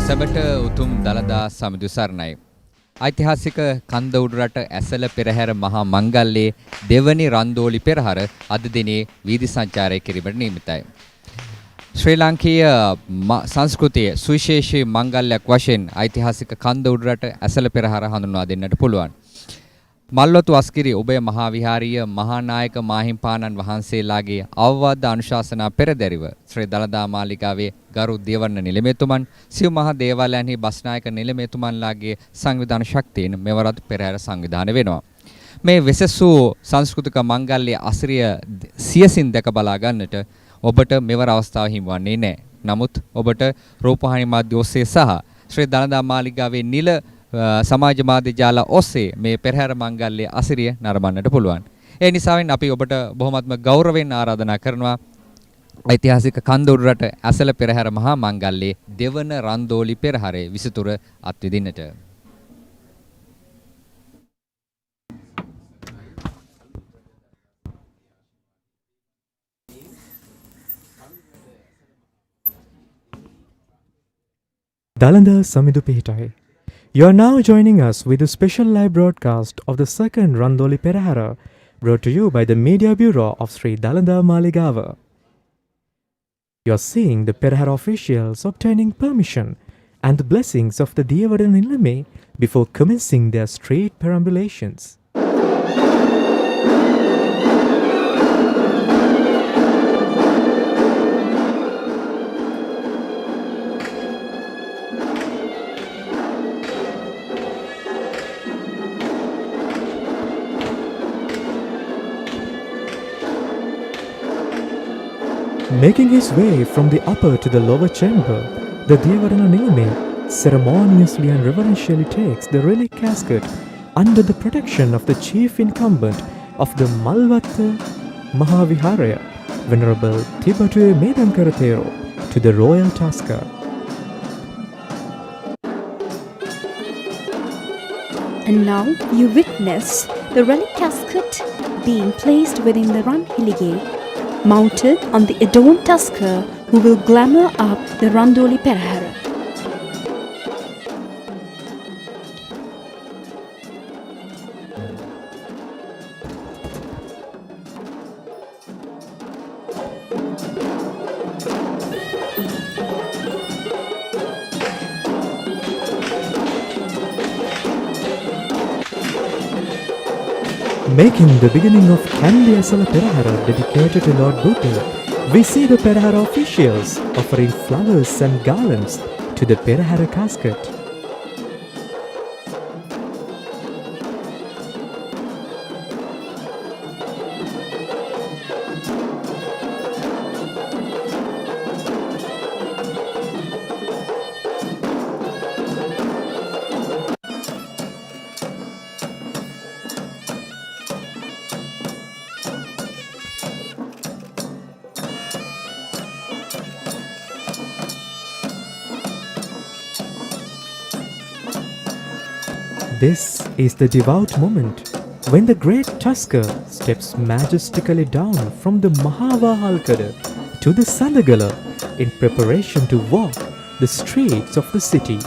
සැබට උතුම් දළදා සමිඳු සරණයි. ඓතිහාසික කන්ද උඩරට ඇසල පෙරහැර මහා මංගල්‍යයේ දෙවනි රන්දෝලි පෙරහර අද දිනේ වීදි සංචාරය කිරීමට නියමිතයි. ශ්‍රී ලාංකීය සංස්කෘතියේ සුවිශේෂී මංගල්‍යයක් වශයෙන් ඓතිහාසික කන්ද උඩරට ඇසල පෙරහර හඳුන්වා දෙන්නට පුළුවන්. මල්වතු අස්කිරි ඔබේ මහා විහාරීය මහානායක මාහිම්පාණන් වහන්සේලාගේ අවවාද අනුශාසනා පෙරදැරිව ශ්‍රී දළදා මාලිගාවේ ගරු දියවඩන නිලමේතුමන් සිව් මහා දේවාලයන්හි බස්නායක නිලමේතුමන්ලාගේ සංවිධාන ශක්තියෙන් මෙවරත් පෙරහැර සංවිධානය වෙනවා. මේ වෙසස් වූ සංස්කෘතික මංගල්‍ය අසිරිය සියසින් දැක බලා ගන්නට ඔබට මෙවර අවස්ථාව හිමිවන්නේ නැහැ. නමුත් ඔබට රූපවාහිනී මාධ්‍ය ඔස්සේ සහ ශ්‍රී දළදා මාලිගාවේ නිල සමාජ මාධ්‍ය ජාල ඔස්සේ මේ පෙරහැර මංගල්‍ය අසිරිය නරඹන්නට පුළුවන්. ඒ නිසාවෙන් අපි ඔබට බොහොමත්ම ගෞරවයෙන් ආරාධනා කරනවා ඓතිහාසික කන්ද උඩරට ඇසල පෙරහැර මහා මංගල්‍යයේ දෙවන රන්දෝලි පෙරහැරේ Visithura අත්විඳින්නට. Dalanda Samidu Pihitai. You are now joining us with a special live broadcast of the second Randoli Procession, brought to you by the Media Bureau of Sri Dalanda Maligava. You are seeing the Perahera officials obtaining permission and the blessings of the Diyavadan Nilame before commencing their street perambulations. Making his way from the upper to the lower chamber, the Diyavadana Nilame ceremoniously and reverentially takes the relic casket under the protection of the chief incumbent of the Malvatta Mahaviharaya, Venerable Tibatue Medankara Thero, to the royal tasker. And now you witness the relic casket being placed within the Ranhilige, mounted on the adorned tusker who will glamour up the Randoli Procession. Making the beginning of Kandy Esala Perahera dedicated to Lord Buddha, we see the Perahera officials offering flowers and garlands to the Perahera casket. This is the devout moment when the great tusker steps majestically down from the Mahavahalkada to the Sandagala in preparation to walk the streets of the city.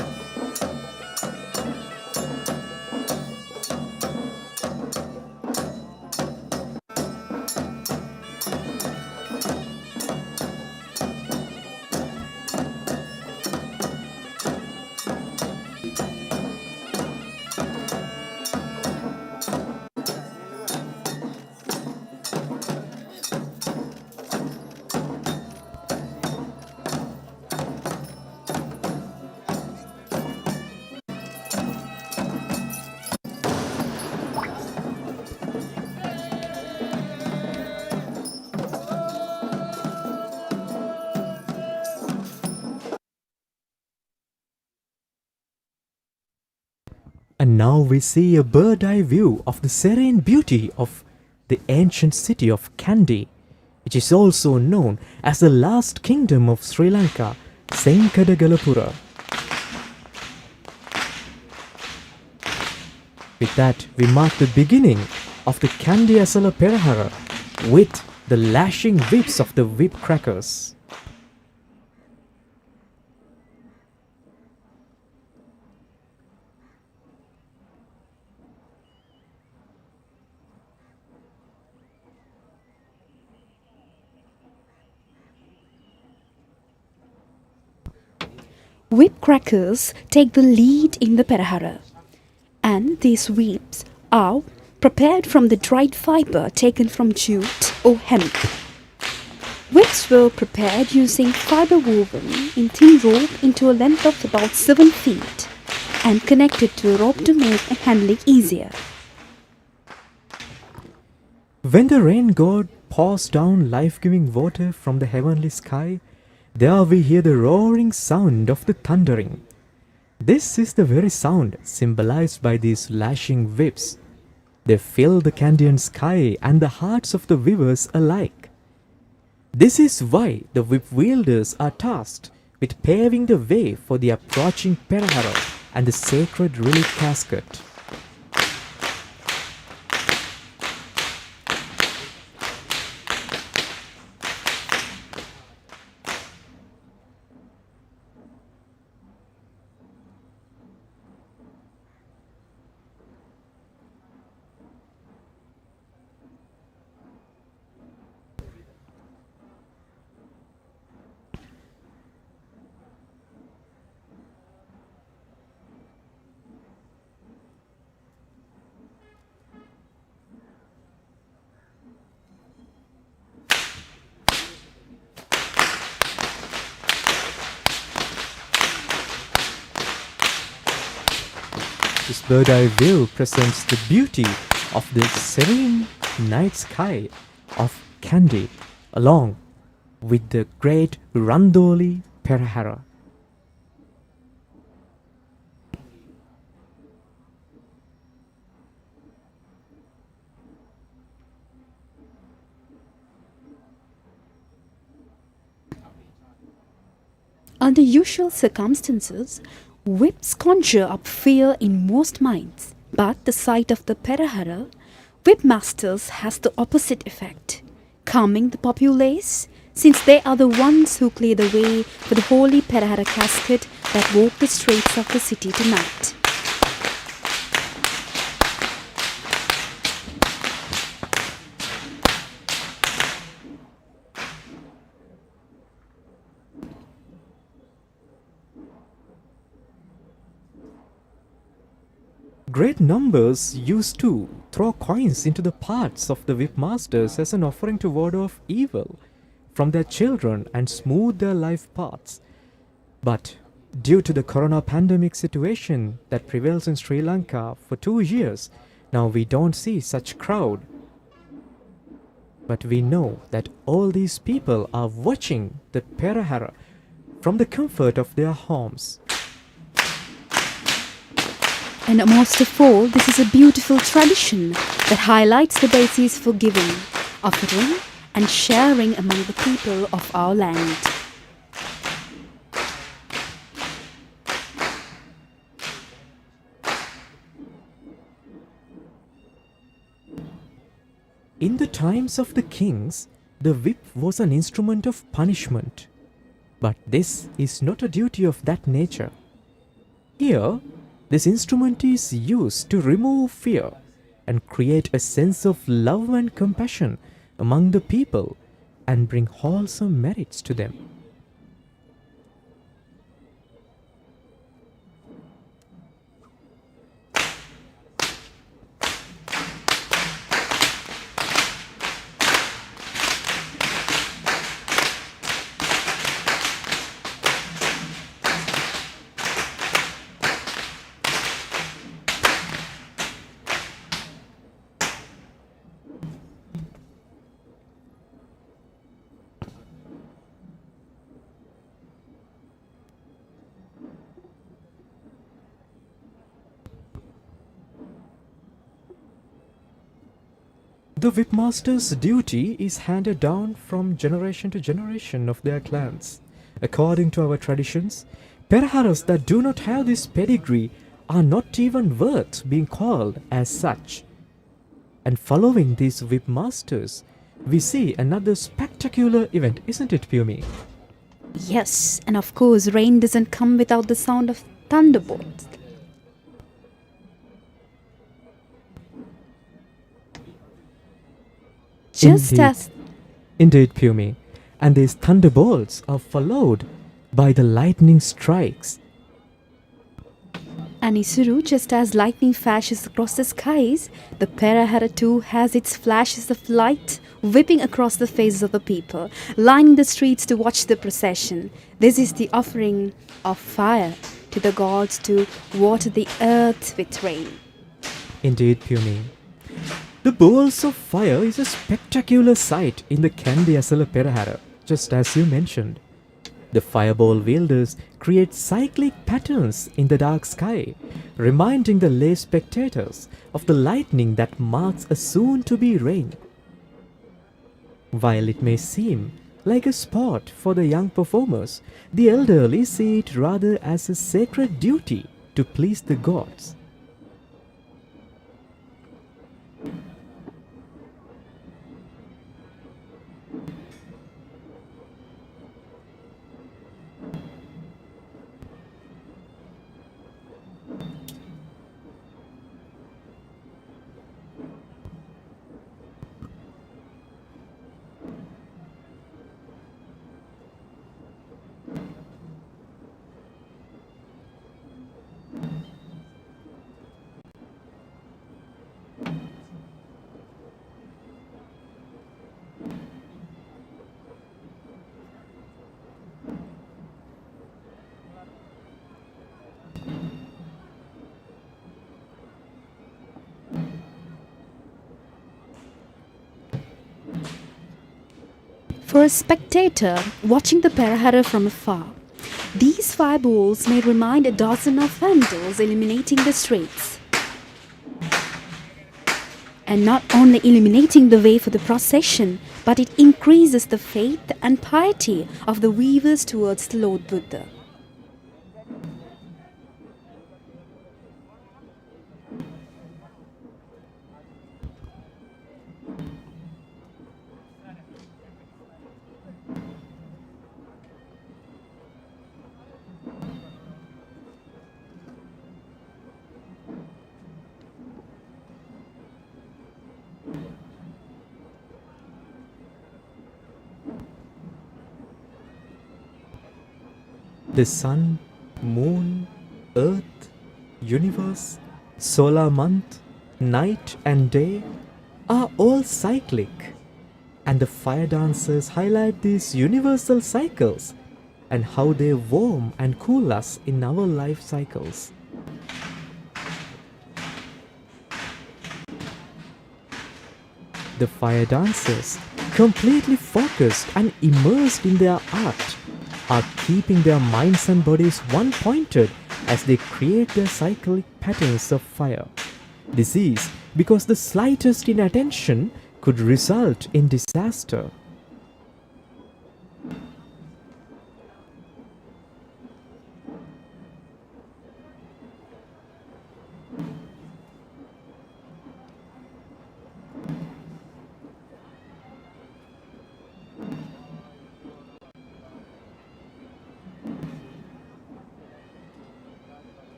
And now we see a bird-eye view of the serene beauty of the ancient city of Kandy, which is also known as the last kingdom of Sri Lanka, Senkadagalapura. With that, we mark the beginning of the Kandy Esala Perahera with the lashing whips of the whip crackers. Whip crackers take the lead in the Perahera, and these whips are prepared from the dried fiber taken from jute or hemp. Whips were prepared using fiber woven in thin rope into a length of about 7 feet and connected to a rope to make handling easier. When the rain god pours down life-giving water from the heavenly sky, there we hear the roaring sound of the thundering. This is the very sound symbolized by these lashing whips. They fill the Kandian sky and the hearts of the weavers alike. This is why the whip wielders are tasked with paving the way for the approaching Perahera and the sacred relic casket. This bird eye view presents the beauty of the serene night sky of Kandy along with the great Randoli Perahera. Under usual circumstances, whips conjure up fear in most minds, but the sight of the Perahera whip masters has the opposite effect, calming the populace, since they are the ones who clear the way for the holy Perahera casket that walk the streets of the city tonight. Great numbers used to throw coins into the paths of the whip masters as an offering to ward off evil from their children and smooth their life paths. But due to the corona pandemic situation that prevails in Sri Lanka for 2 years, now we don't see such crowd. But we know that all these people are watching the Perahera from the comfort of their homes. And most of all, this is a beautiful tradition that highlights the basis for giving, offering, and sharing among the people of our land. In the times of the kings, the whip was an instrument of punishment. But this is not a duty of that nature. Here, this instrument is used to remove fear and create a sense of love and compassion among the people and bring wholesome merits to them. The whipmaster's duty is handed down from generation to generation of their clans. According to our traditions, Peraharas that do not have this pedigree are not even worth being called as such. And following these whipmasters, we see another spectacular event, isn't it, Pumi? Yes, and of course, rain doesn't come without the sound of thunderbolts. Just Indeed. as Indeed, Pumi. And these thunderbolts are followed by the lightning strikes. And Isuru, just as lightning flashes across the skies, the Perahera too has its flashes of light whipping across the faces of the people, lining the streets to watch the procession. This is the offering of fire to the gods to water the earth with rain. Indeed, Pumi. The bowls of fire is a spectacular sight in the Kandy Esala Perahera, just as you mentioned. The fireball wielders create cyclic patterns in the dark sky, reminding the lay spectators of the lightning that marks a soon-to-be rain. While it may seem like a sport for the young performers, the elderly see it rather as a sacred duty to please the gods. For a spectator watching the Perahera from afar, these fireballs may remind a dozen of vandals illuminating the streets. And not only illuminating the way for the procession, but it increases the faith and piety of the weavers towards the Lord Buddha. The sun, moon, earth, universe, solar month, night and day are all cyclic, and the fire dancers highlight these universal cycles and how they warm and cool us in our life cycles. The fire dancers, completely focused and immersed in their art, are keeping their minds and bodies one-pointed as they create their cyclic patterns of fire. This is because the slightest inattention could result in disaster.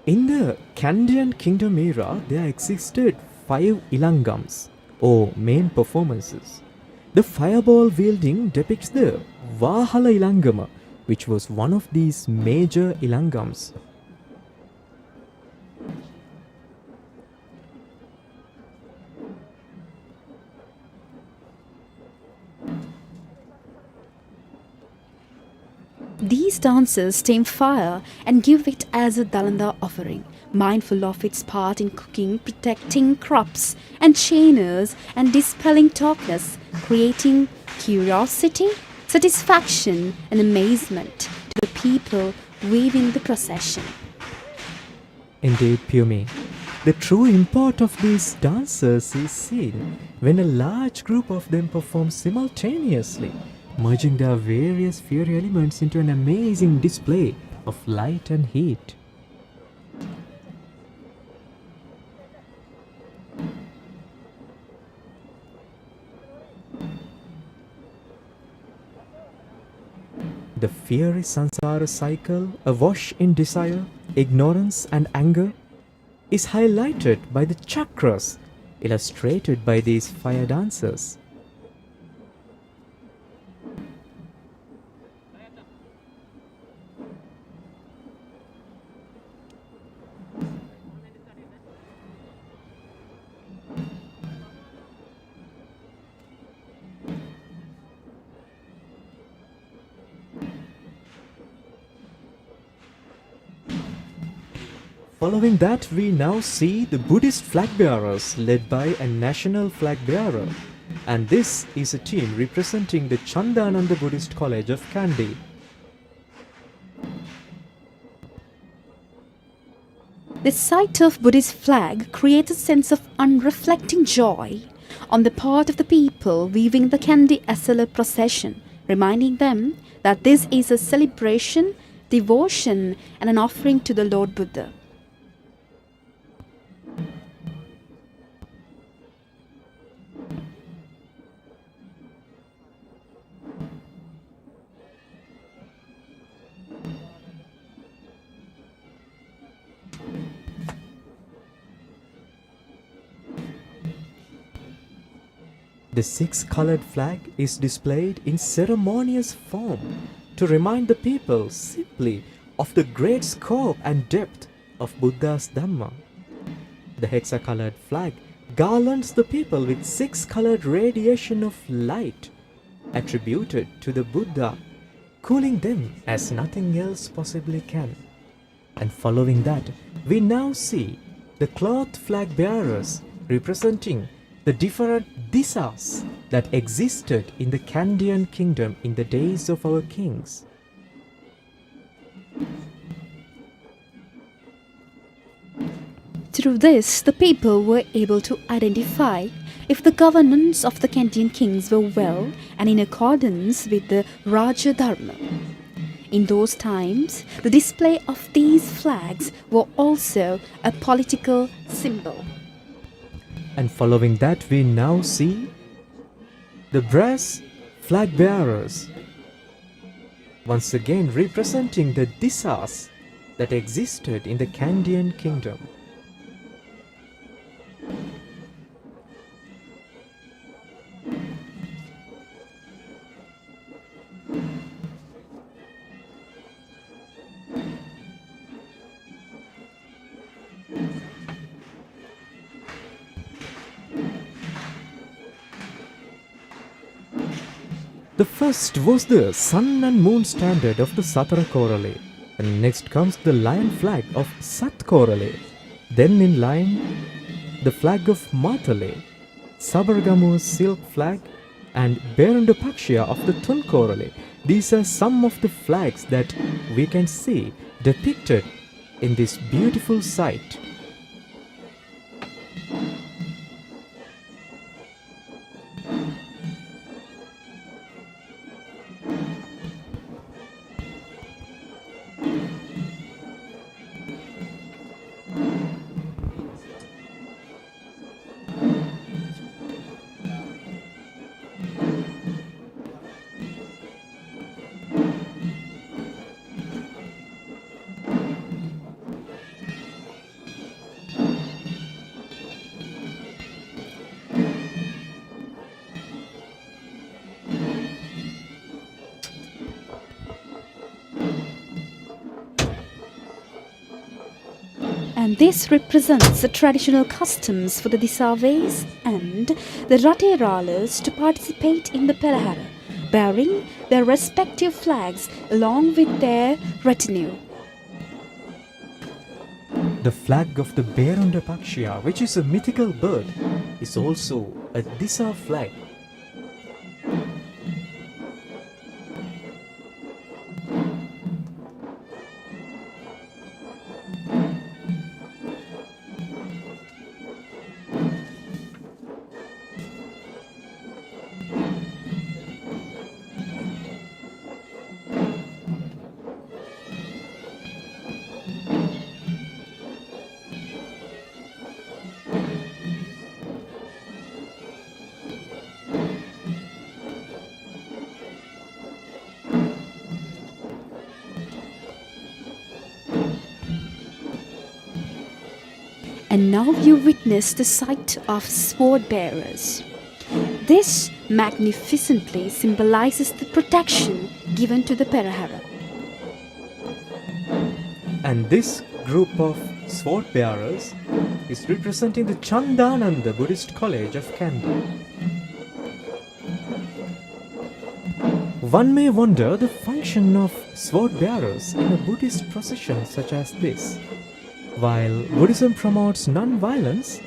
In the Kandyan kingdom era, there existed 5 ilangams, or main performances. The fireball wielding depicts the Vahala Ilangama, which was one of these major ilangams. These dancers tame fire and give it as a Dalanda offering, mindful of its part in cooking, protecting crops and chainers and dispelling darkness, creating curiosity, satisfaction and amazement to the people weaving the procession. Indeed, Pumi. The true import of these dancers is seen when a large group of them perform simultaneously, merging their various fiery elements into an amazing display of light and heat. The fiery samsara cycle, awash in desire, ignorance and anger, is highlighted by the chakras illustrated by these fire dancers. Following that, we now see the Buddhist flag bearers led by a national flag bearer. And this is a team representing the Chandananda Buddhist College of Kandy. The sight of Buddhist flag creates a sense of unreflecting joy on the part of the people weaving the Kandy Esala Procession, reminding them that this is a celebration, devotion and an offering to the Lord Buddha. The six-colored flag is displayed in ceremonious form to remind the people simply of the great scope and depth of Buddha's Dhamma. The hexacolored flag garlands the people with six-colored radiation of light attributed to the Buddha, cooling them as nothing else possibly can. And following that, we now see the cloth flag bearers representing the different disas that existed in the Kandyan kingdom in the days of our kings. Through this, the people were able to identify if the governance of the Kandyan kings were well and in accordance with the Raja Dharma. In those times, the display of these flags were also a political symbol. And following that, we now see the brass flag bearers, once again representing the disas that existed in the Kandyan kingdom. The first was the Sun and Moon standard of the Satara Korale, and next comes the lion flag of Sat Korale. Then in line, the flag of Matale, Sabargamu's silk flag, and Berunda Pakshya of the Tun Korale. These are some of the flags that we can see depicted in this beautiful site. And this represents the traditional customs for the Disaves and the Rateralas to participate in the Perahera, bearing their respective flags along with their retinue. The flag of the Berunda Pakshya, which is a mythical bird, is also a Disa flag. And now you witness the sight of sword bearers. This magnificently symbolizes the protection given to the Perahera. And this group of sword bearers is representing the Chandananda Buddhist College of Kandy. One may wonder the function of sword bearers in a Buddhist procession such as this. While Buddhism promotes non-violence,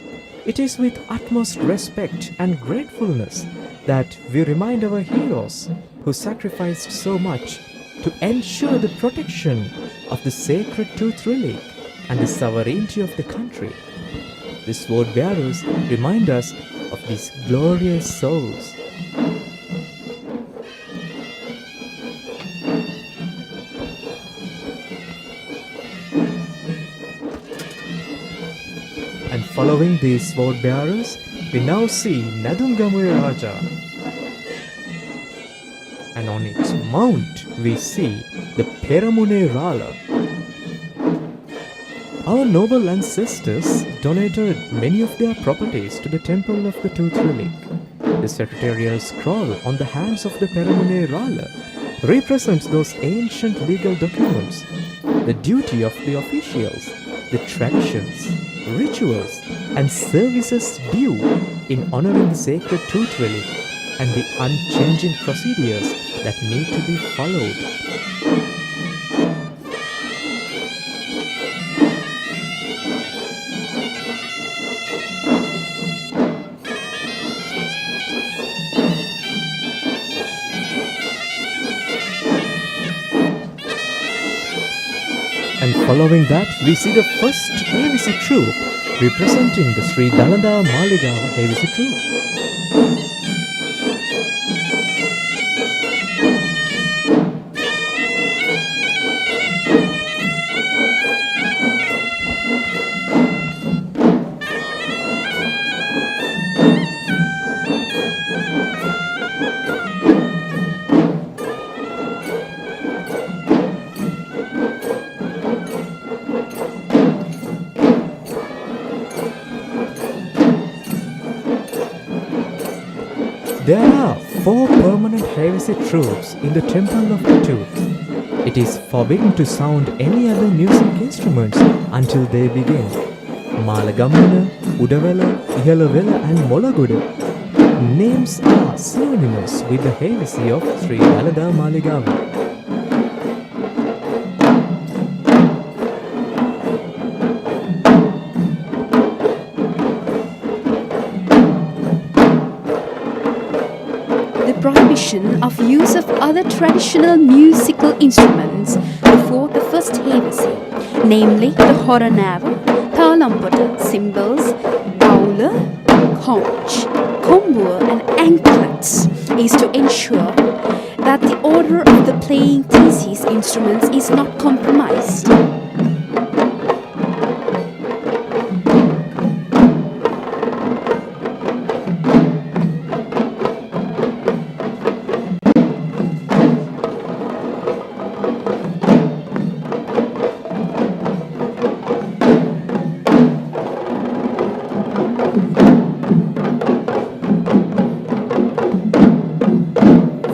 it is with utmost respect and gratefulness that we remind our heroes who sacrificed so much to ensure the protection of the sacred tooth relic and the sovereignty of the country. The sword bearers remind us of these glorious souls. And following these sword bearers, we now see Nadungamuya Raja. And on its mount, we see the Peramune Rala. Our noble ancestors donated many of their properties to the temple of the tooth relic. The secretarial scroll on the hands of the Peramune Rala represents those ancient legal documents, the duty of the officials, the traditions, rituals, and services due in honoring the sacred tooth relic, and the unchanging procedures that need to be followed. And following that, we see the first Hevisi troop representing the Sri Dalanda Maligawa Hevisi troop. There are 4 permanent Hevisi troops in the Temple of the Tooth. It is forbidden to sound any other music instruments until they begin. Malagamana, Udavela, Ihalavela and Molaguda names are synonymous with the Hevisi of Sri Dalanda Maligawa. Prohibition of use of other traditional musical instruments before the first Hevisi, namely the horanava, talampata, cymbals, bowler, conch, kombua and anklets, is to ensure that the order of the playing theses instruments is not compromised.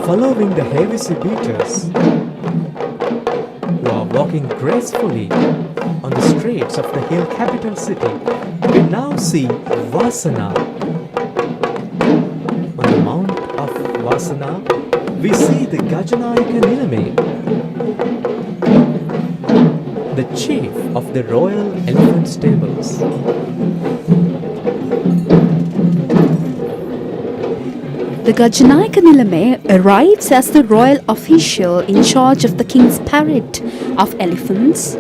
Following the Hevisi beaters, who are walking gracefully on the streets of the hill capital city, we now see Vasana. On the mount of Vasana, we see the Gajanayaka Nilame, the chief of the royal elephant stables. The Gajanayaka Nilame arrives as the royal official in charge of the king's parade of elephants.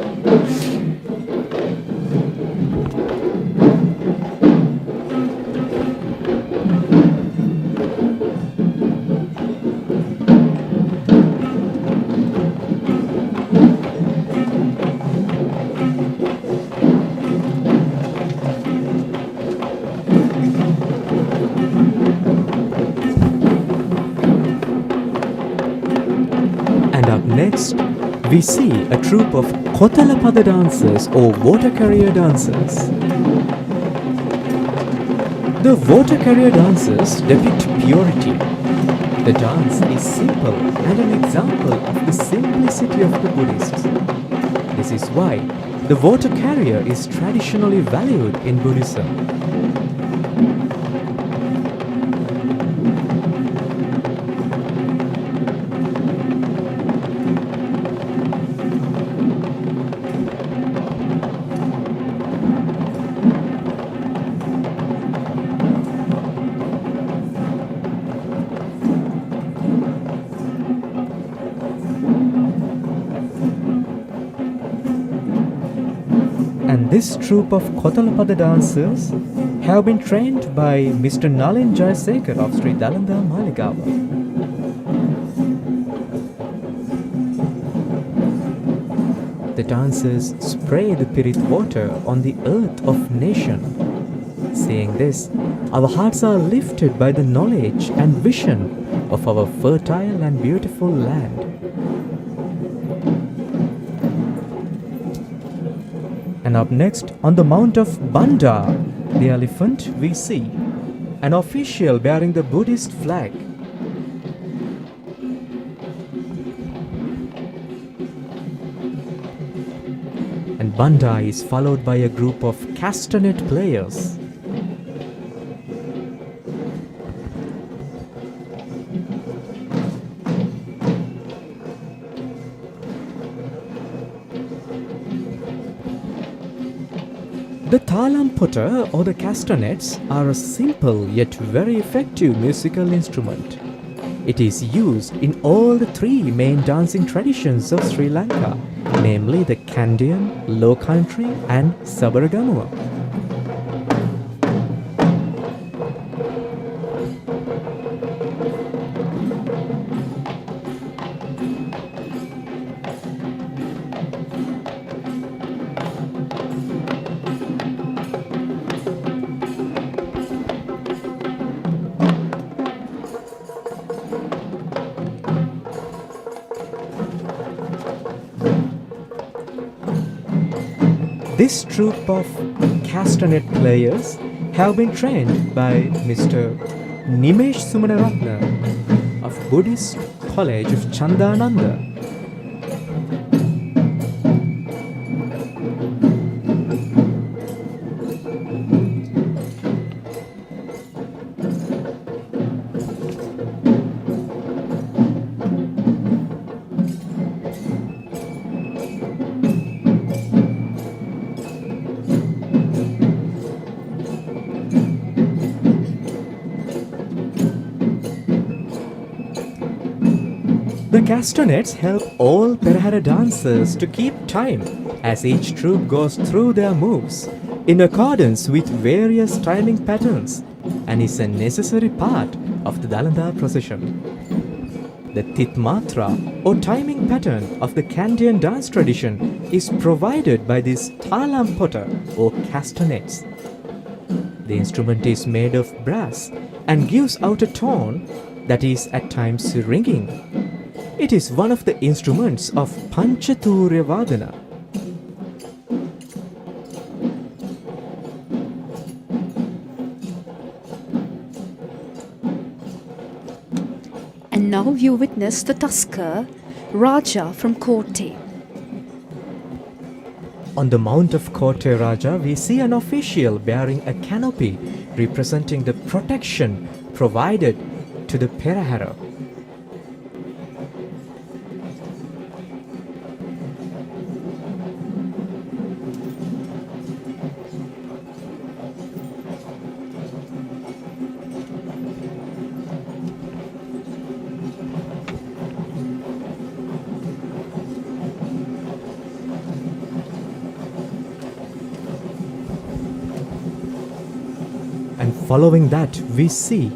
And up next, we see a troupe of Kotalapada dancers or water carrier dancers. The water carrier dances depict purity. The dance is simple and an example of the simplicity of the Buddhists. This is why the water carrier is traditionally valued in Buddhism. And this troupe of Kotalapada dancers have been trained by Mr. Nalin Jayasekar of Sri Dalanda Maligava. The dancers spray the Pirit water on the earth of nation. Saying this, our hearts are lifted by the knowledge and vision of our fertile and beautiful land. And up next, on the Mount of Banda, the elephant, we see an official bearing the Buddhist flag. And Banda is followed by a group of castanet players. The talam putter or the castanets are a simple yet very effective musical instrument. It is used in all the three main dancing traditions of Sri Lanka, namely the Kandian, Low Country and Sabaragamua. This troupe of castanet players have been trained by Mr. Nimesh Sumanaratna of Buddhist College of Chandananda. The castanets help all Perahera dancers to keep time as each troupe goes through their moves in accordance with various timing patterns and is a necessary part of the Dalanda procession. The Titmatra or timing pattern of the Kandian dance tradition is provided by these talam putter or castanets. The instrument is made of brass and gives out a tone that is at times ringing. It is one of the instruments of Panchaturya Vadana. And now you witness the Tusker, Raja from Kotte. On the Mount of Kotte Raja, we see an official bearing a canopy representing the protection provided to the Perahera. And following that, we see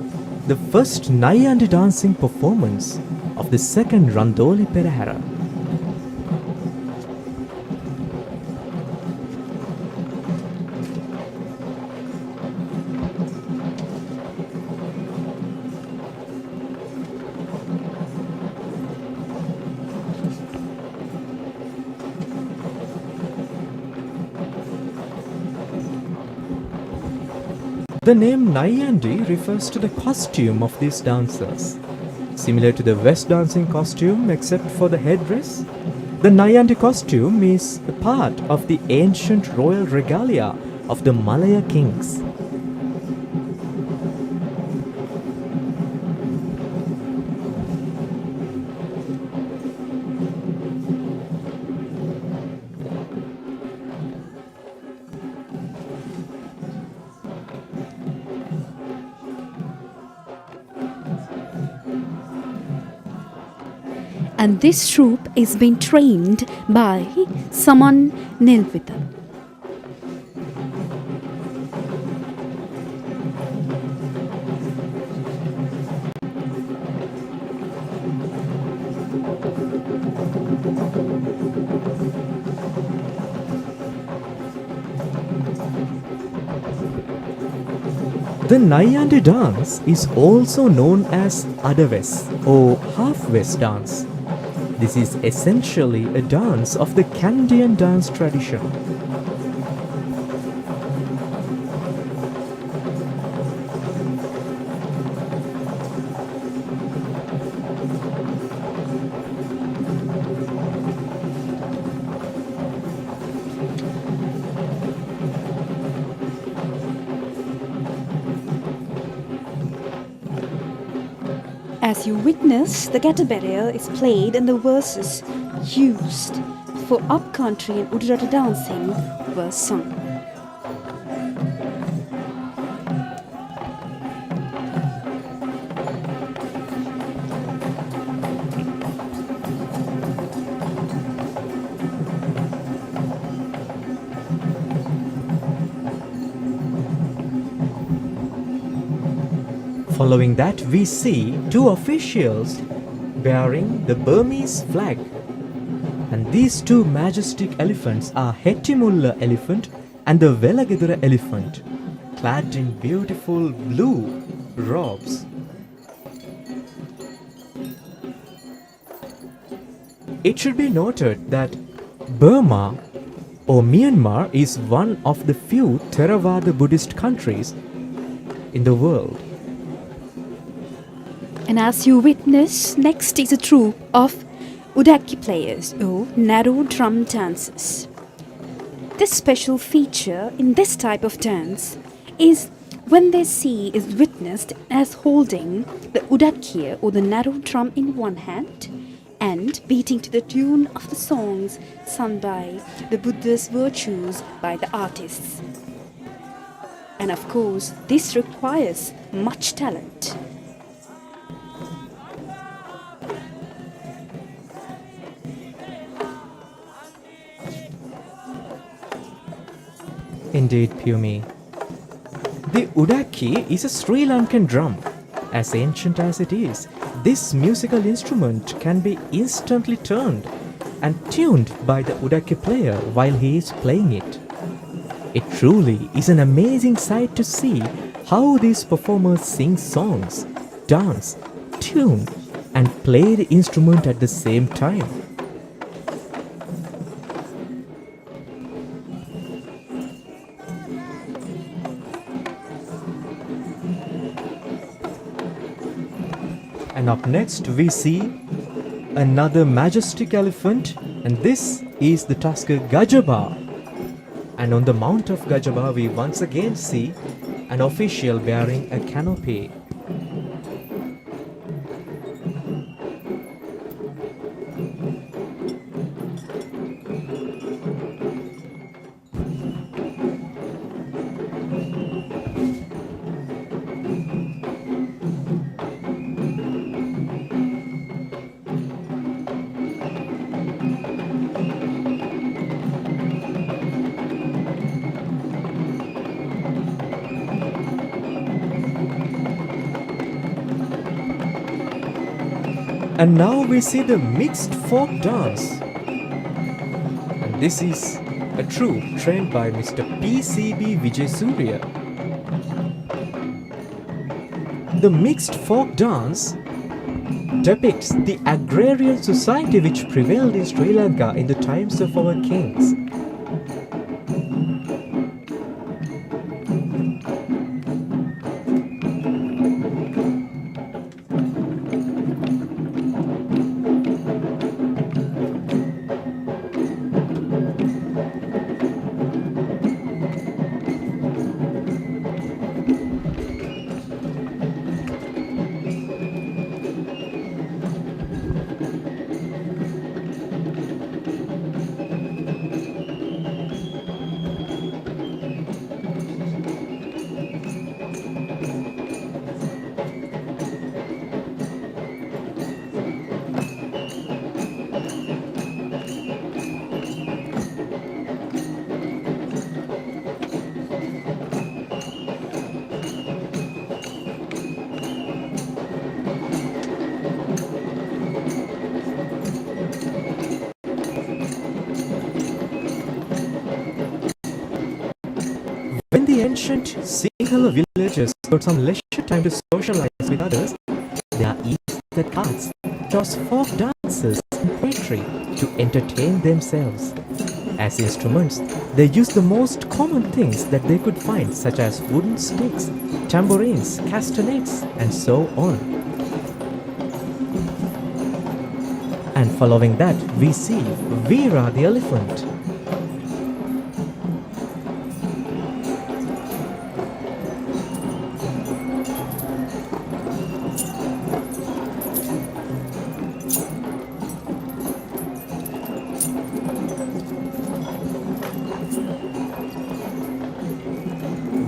the first Nayandi dancing performance of the second Randoli Perahera. The name Nayandi refers to the costume of these dancers. Similar to the West dancing costume except for the headdress, the Nayandi costume is a part of the ancient royal regalia of the Malaya kings. And this troupe is being trained by Saman Nilvita. The Nayandi dance is also known as Adaves or half-West dance. This is essentially a dance of the Kandian dance tradition. As you witness, the Gataberea is played and the verses used for upcountry and Udurata dancing were sung. Following that, we see two officials bearing the Burmese flag. And these two majestic elephants are Hettimulla elephant and the Velagedura elephant, clad in beautiful blue robes. It should be noted that Burma or Myanmar is one of the few Theravada Buddhist countries in the world. And as you witness, next is a troupe of Udaki players or narrow drum dancers. This special feature in this type of dance is when they see is witnessed as holding the Udaki or the narrow drum in one hand and beating to the tune of the songs sung by the Buddha's virtues by the artists. And of course, this requires much talent. Indeed, Pumi. The Udaki is a Sri Lankan drum. As ancient as it is, this musical instrument can be instantly turned and tuned by the Udaki player while he is playing it. It truly is an amazing sight to see how these performers sing songs, dance, tune, and play the instrument at the same time. And up next we see another majestic elephant, and this is the tusker Gajaba. And on the mount of Gajaba we once again see an official bearing a canopy. And now we see the mixed folk dance. And this is a troupe trained by Mr. P.C.B. Vijaysurya. The mixed folk dance depicts the agrarian society which prevailed in Sri Lanka in the times of our kings. when the ancient Sinhala villagers got some leisure time to socialize with others, their eager cards chose folk dances and poetry to entertain themselves. As instruments, they used the most common things that they could find, such as wooden sticks, tambourines, castanets, and so on. And following that, we see Veera the elephant.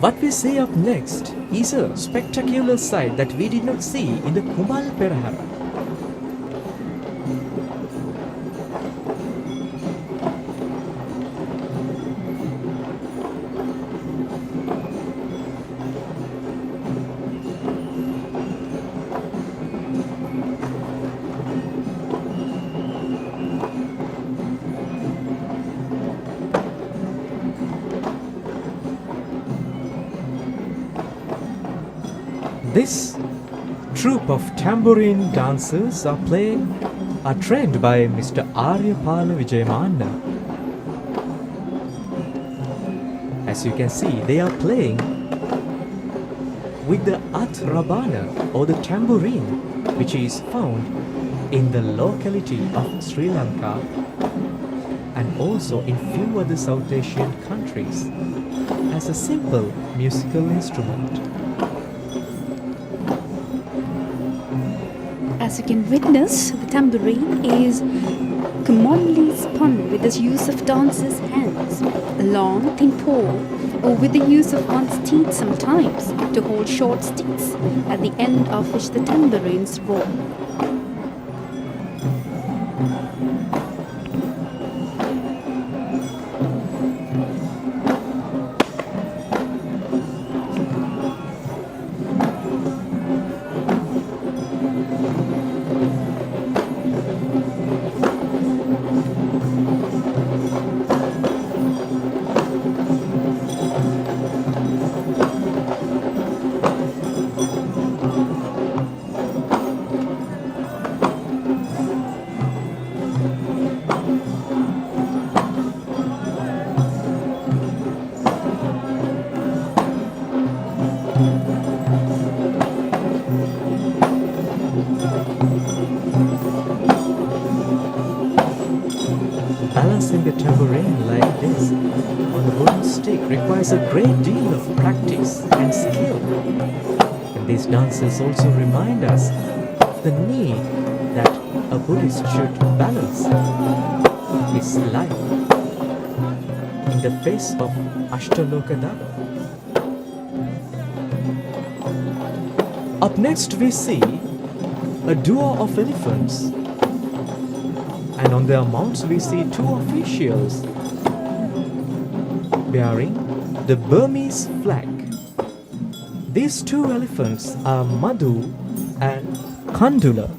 What we see up next is a spectacular sight that we did not see in the Kumal Perahera. This troupe of tambourine dancers are trained by Mr. Aryapala Vijayamanna. As you can see, they are playing with the Atrabana or the tambourine, which is found in the locality of Sri Lanka and also in few other South Asian countries as a simple musical instrument. As you can witness, the tambourine is commonly spun with the use of dancers' hands, a long thin pole, or with the use of one's teeth sometimes to hold short sticks at the end of which the tambourines roll. Balancing the tambourine like this on a wooden stick requires a great deal of practice and skill. And these dances also remind us of the need that a Buddhist should balance his life in the face of Ashtaloka Dharma. Up next we see a duo of elephants, and on their mounts we see two officials bearing the Burmese flag. These two elephants are Madhu and Kandula.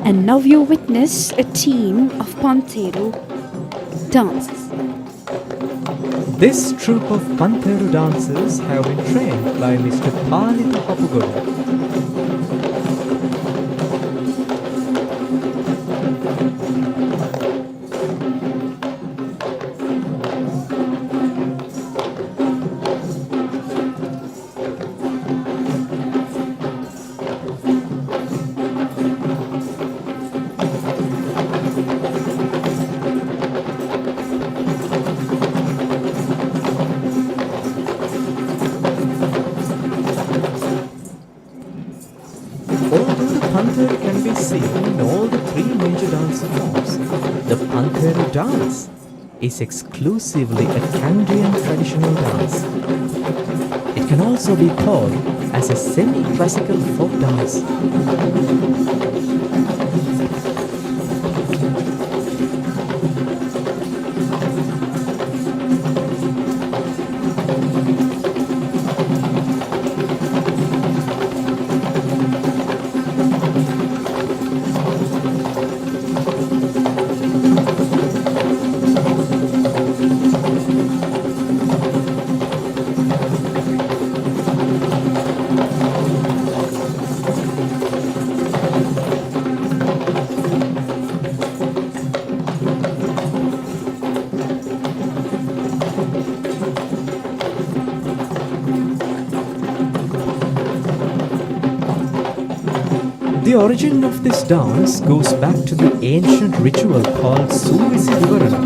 And now you witness a team of Pantheru dances. This troupe of Pantheru dancers have been trained by Mr. Palita Papugoda. Pantheru can be seen in all the three major dance forms. The Pantheru dance is exclusively a Kandian traditional dance. It can also be called as a semi-classical folk dance. The origin of this dance goes back to the ancient ritual called Suvisi Vivarana.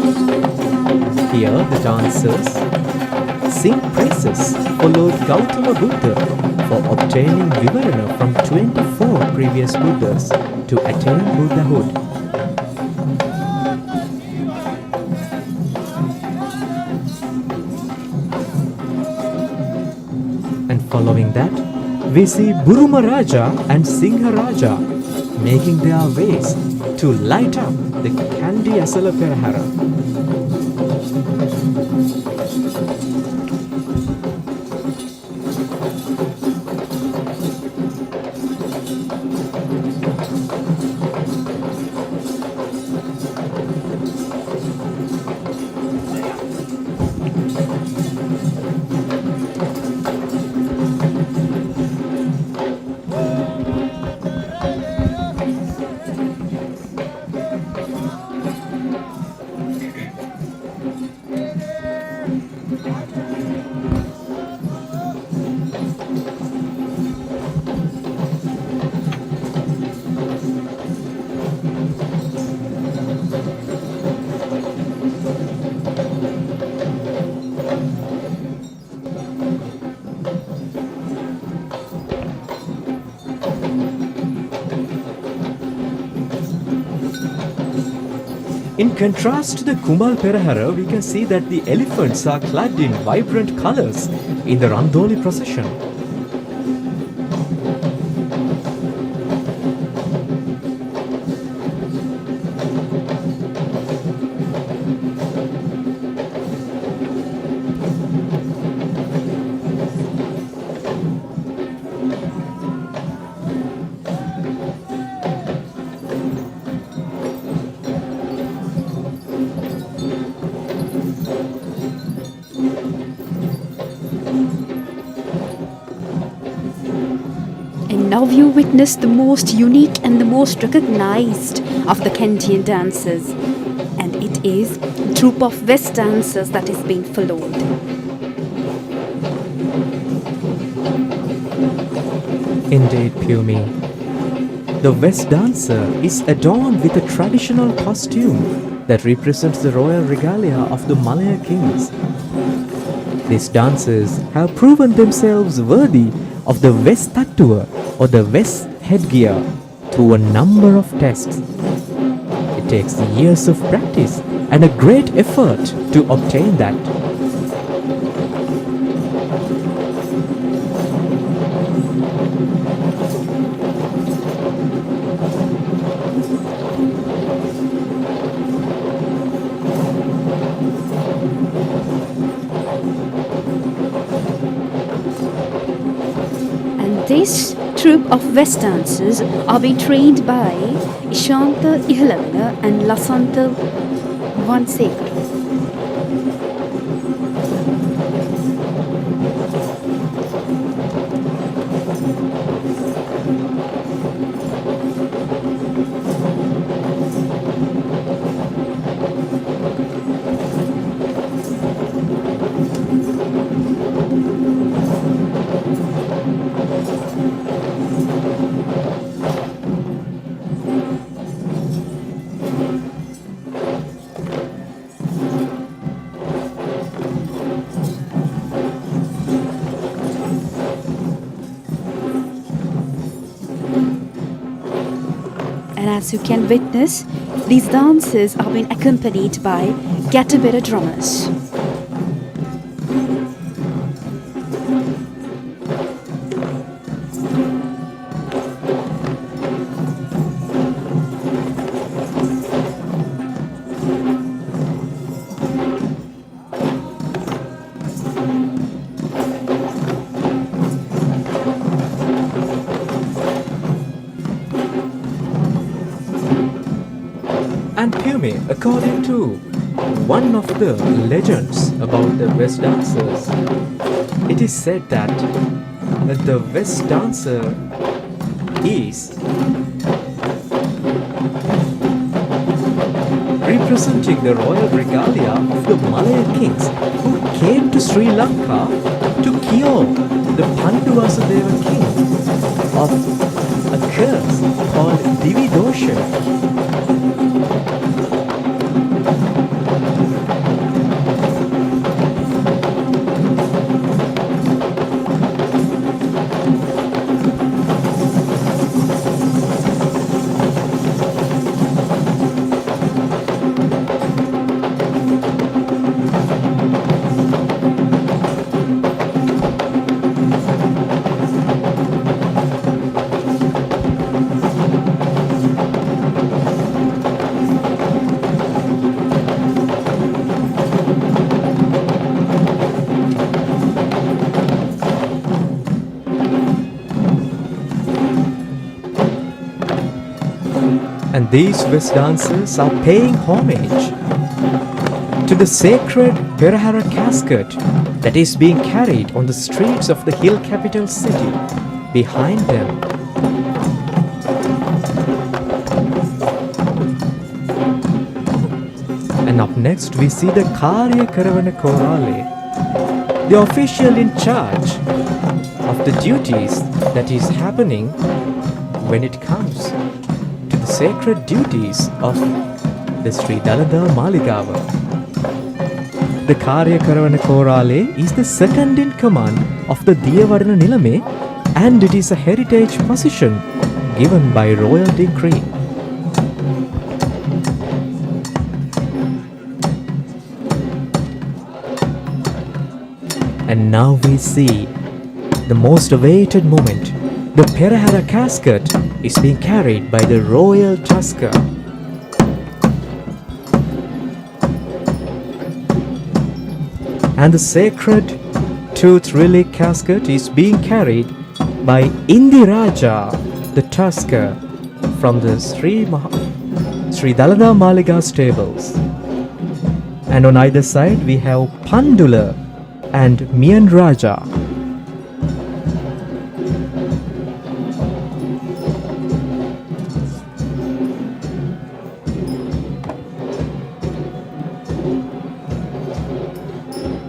Here the dancers sing praises for Lord Gautama Buddha for obtaining Vivarana from 24 previous Buddhas to attain Buddhahood. And following that, we see Buruma Raja and Singha Raja making their ways to light up the Kandy Esala Perahera. In contrast to the Kumbal Perahera, we can see that the elephants are clad in vibrant colors in the Randoli Procession. And now you witness the most unique and the most recognized of the Kandyan dances. And it is a troupe of West dancers that is being followed. Indeed, Pumi. The West dancer is adorned with a traditional costume that represents the royal regalia of the Malaya kings. These dancers have proven themselves worthy of the West Tattua or the West headgear through a number of tests. It takes years of practice and a great effort to obtain that. This troupe of West dancers are being trained by Ishanta Ihalanga and Lasanta Vanseka. And as you can witness, these dances are being accompanied by Gatabera drummers. Nilame, according to one of the legends about the West dancers, it is said that the West dancer is representing the royal regalia of the Malaya kings who came to Sri Lanka to cure the Pandavasudeva king of a curse called Divi Dosha. And these West dancers are paying homage to the sacred Perahera casket that is being carried on the streets of the hill capital city behind them. And up next we see the Karya Karavana Korale, the official in charge of the duties that is happening when it comes to the sacred duties of the Sri Dalada Maligava. The Karya Karavana Korale is the second in command of the Diyavarana Nilame, and it is a heritage position given by royal decree. And now we see the most awaited moment. The Perahera casket is being carried by the royal tusker. And the sacred tooth relic casket is being carried by Indiraja, the tusker, from the Sri Dalada Maliga stables. And on either side we have Pandula and Mian Raja.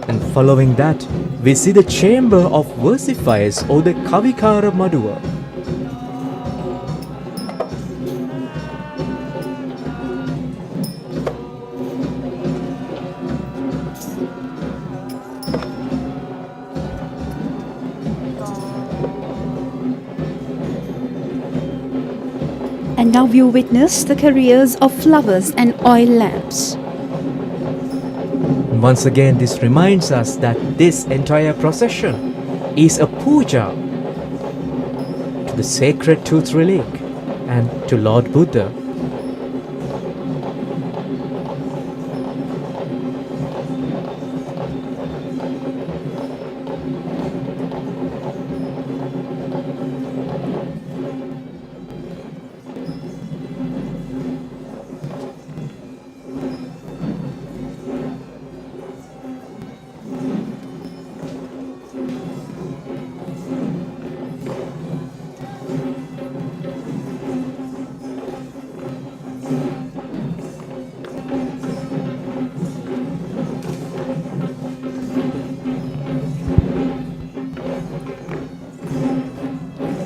And following that, we see the chamber of versifiers or the Kavikara Maduva. And now you witness the careers of flowers and oil lamps. Once again, this reminds us that this entire procession is a puja to the sacred tooth relic and to Lord Buddha.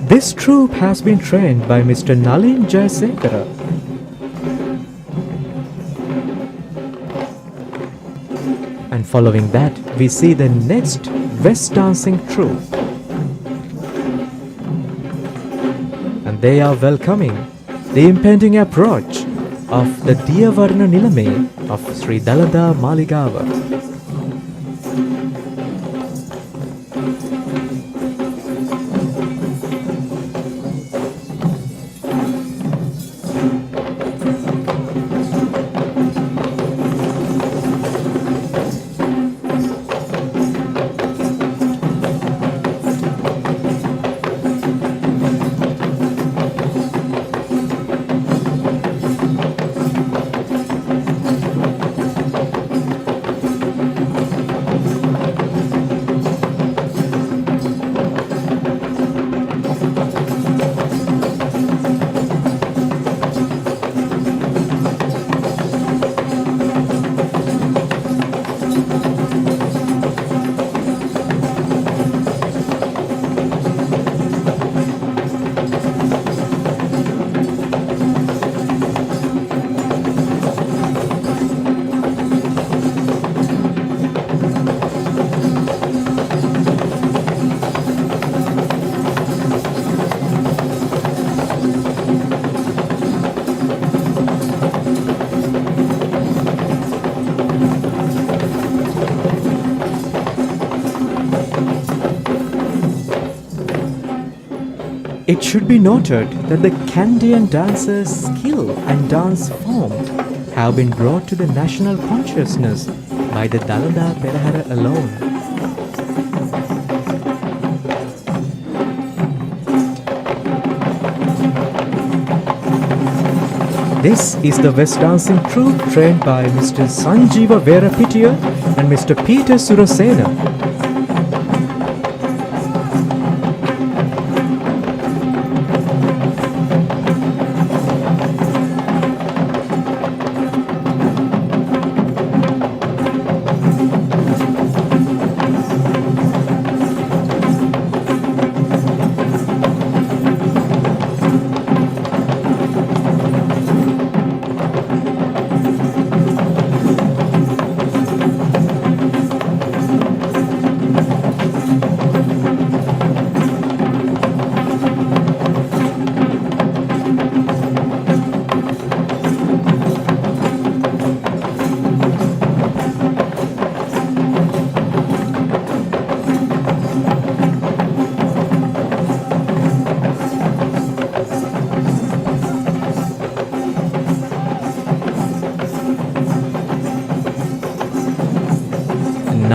This troupe has been trained by Mr. Nalin Jayasekara. And following that, we see the next West dancing troupe. And they are welcoming the impending approach of the Diyavarana Nilame of Sri Dalada Maligava. It should be noted that the Kandian dancer's skill and dance form have been brought to the national consciousness by the Dalanda Perahera alone. This is the West dancing troupe trained by Mr. Sanjeeva Verapitiya and Mr. Peter Surasena.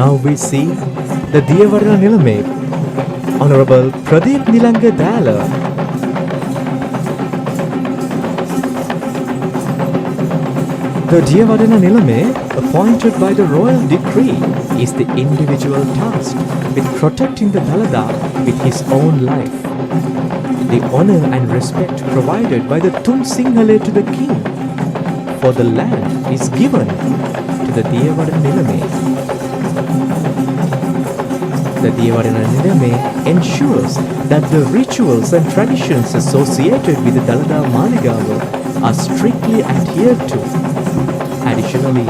Now we see the Diyavarana Nilame, Honorable Pradeep Nilanga Dala. The Diyavarana Nilame, appointed by the royal decree, is the individual tasked with protecting the Dalada with his own life. The honor and respect provided by the Tum Singhale to the king for the land is given to the Diyavarana Nilame. The Diyavarana Nilame ensures that the rituals and traditions associated with the Dalada Maligava are strictly adhered to. Additionally,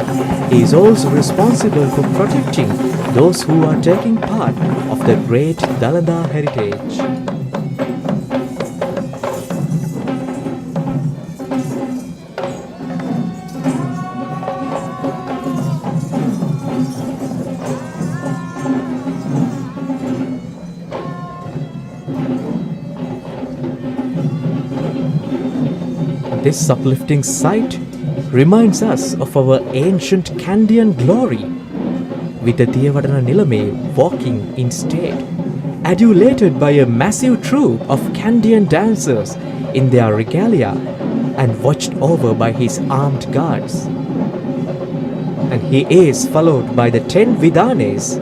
he is also responsible for protecting those who are taking part of the great Dalada heritage. This uplifting sight reminds us of our ancient Kandian glory, with the Diyavarana Nilame walking in state, adulated by a massive troupe of Kandian dancers in their regalia and watched over by his armed guards. And he is followed by the 10 Vidanes.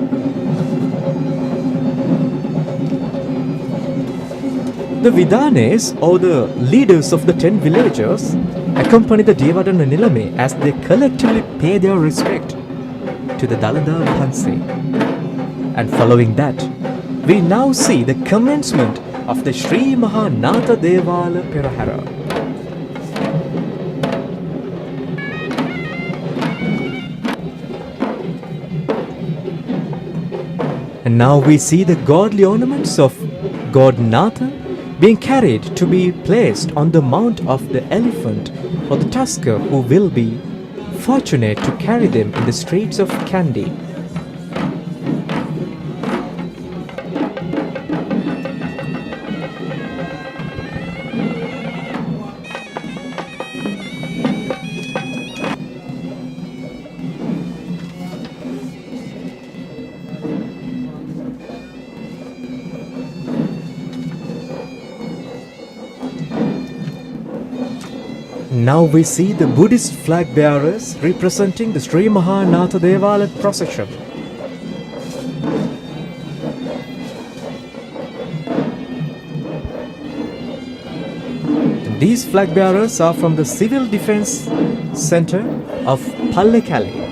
The Vidanes, or the leaders of the 10 villagers, accompany the Diyavarana Nilame as they collectively pay their respect to the Dalada Panse. And following that, we now see the commencement of the Sri Mahanatha Devala Perahera. And now we see the godly ornaments of God Natha being carried to be placed on the mount of the elephant for the tusker who will be fortunate to carry them in the streets of Kandy. Now we see the Buddhist flag bearers representing the Sri Mahanatha Devala Procession. These flag bearers are from the Civil Defence Center of Pallekali.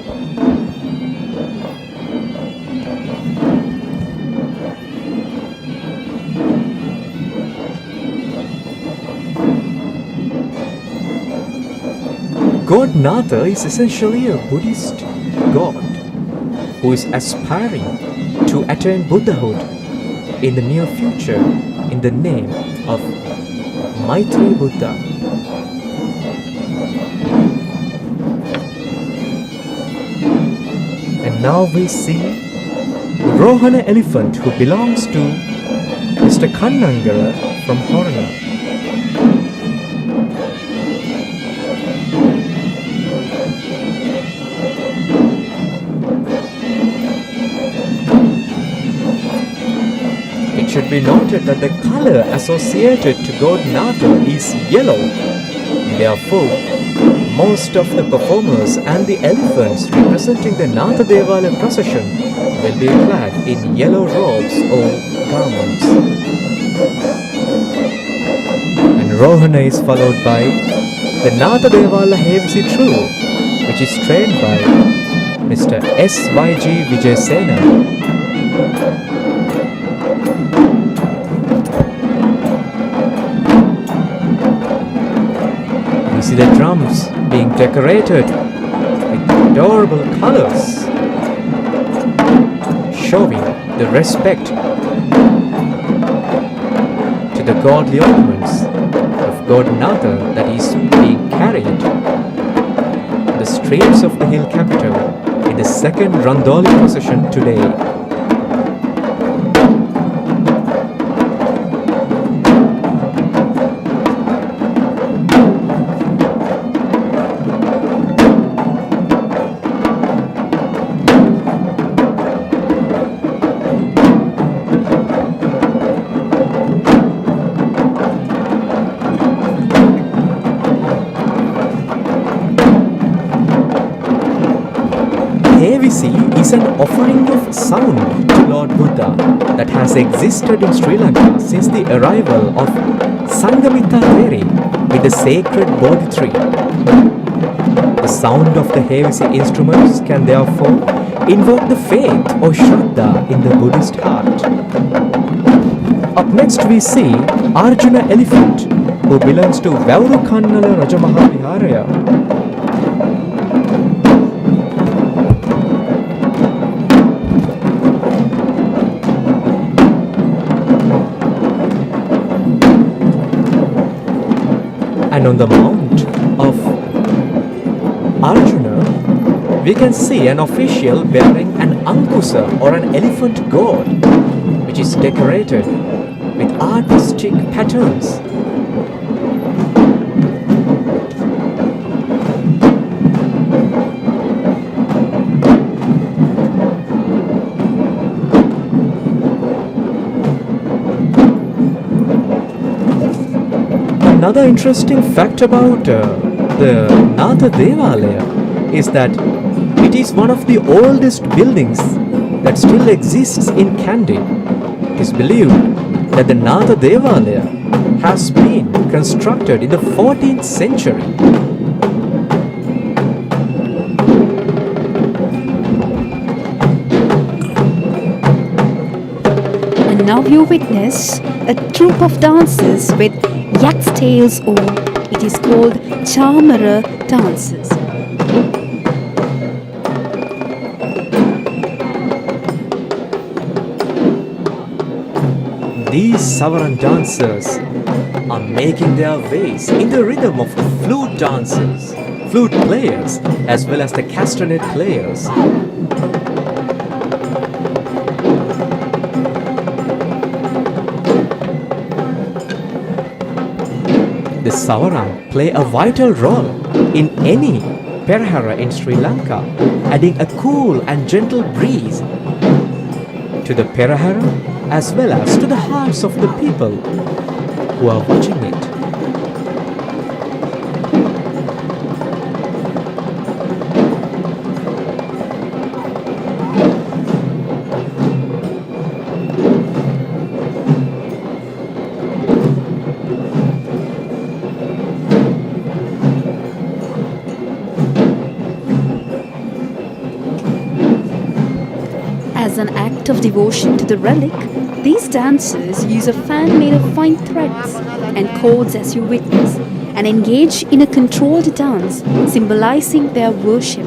God Natha is essentially a Buddhist god who is aspiring to attain Buddhahood in the near future in the name of Maitri Buddha. And now we see Rohana elephant who belongs to Mr. Kannangara from Horner. It should be noted that the color associated to god Natha is yellow. Therefore, most of the performers and the elephants representing the Natha Devala procession will be clad in yellow robes or garments. And Rohana is followed by the Natha Devala Hevisi troupe, which is trained by Mr. S.Y.G. Vijayasena. We see the drums being decorated with adorable colors, showing the respect to the godly ornaments of god Natha that is being carried on the streets of the hill capital in the second Randoli Procession today. Hevisi is an offering of sound to Lord Buddha that has existed in Sri Lanka since the arrival of Sanghamitta Theri with the sacred Bodhi tree. The sound of the Hevisi instruments can therefore invoke the faith or Shraddha in the Buddhist heart. Up next we see Arjuna elephant, who belongs to Vauru Kannala Rajamaha Viharaya. And on the mount of Arjuna, we can see an official bearing an ankusa or an elephant god, which is decorated with artistic patterns. Another interesting fact about the Natha Devalaya is that it is one of the oldest buildings that still exists in Kandy. It is believed that the Natha Devalaya has been constructed in the 14th century. And now you witness a troupe of dancers with yak's tails, or it is called Chamara dances. These Savaran dancers are making their ways in the rhythm of the flute dancers, flute players, as well as the castanet players. The Savaran play a vital role in any Perahera in Sri Lanka, adding a cool and gentle breeze to the Perahera as well as to the hearts of the people who are watching it. As an act of devotion to the relic, these dancers use a fan made of fine threads and cords as you witness, and engage in a controlled dance symbolizing their worship.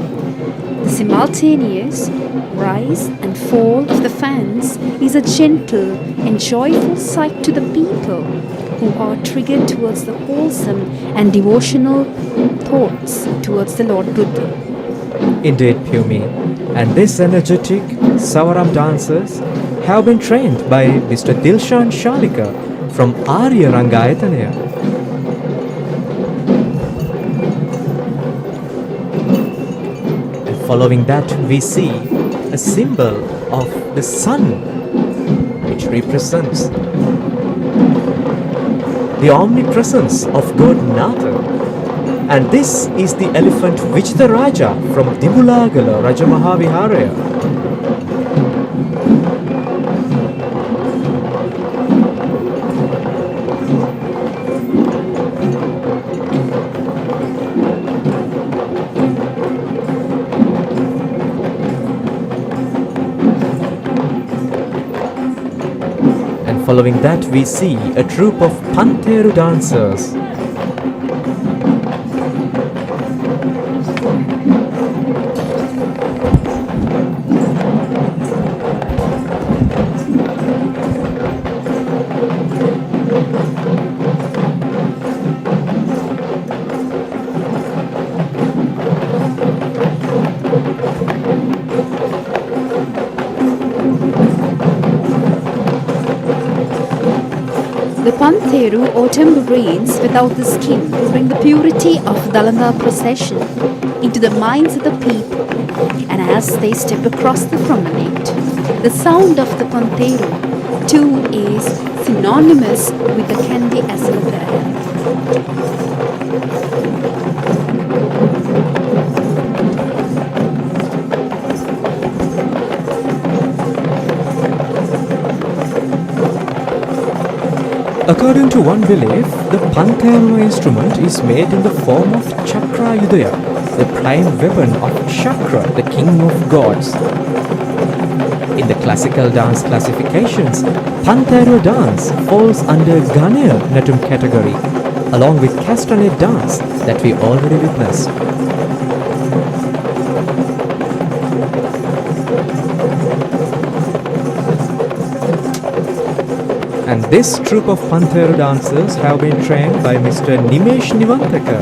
The simultaneous rise and fall of the fans is a gentle and joyful sight to the people who are triggered towards the wholesome and devotional thoughts towards the Lord Buddha. Indeed, Pumi. And this energetic Savaram dancers have been trained by Mr. Dilshan Shalika from Arya Rangayatanaya. And following that, we see a symbol of the sun, which represents the omnipresence of God Natha. And this is the elephant Vichitaraja from Dibulagala Rajamahaviharaya. And following that, we see a troupe of Pantheru dancers. The Pantheru or tambourines without the skin will bring the purity of Dalanda procession into the minds of the people, and as they step across the promenade, the sound of the Pantheru too is synonymous with the Kandy Esala Perahera. According to one belief, the Pantheru instrument is made in the form of Chakra Yudaya, the prime weapon of Chakra, the king of gods. In the classical dance classifications, Pantheru dance falls under Ganaya Natum category, along with castanet dance that we already witnessed. And this troupe of Pantheru dancers have been trained by Mr. Nimesh Nivantaka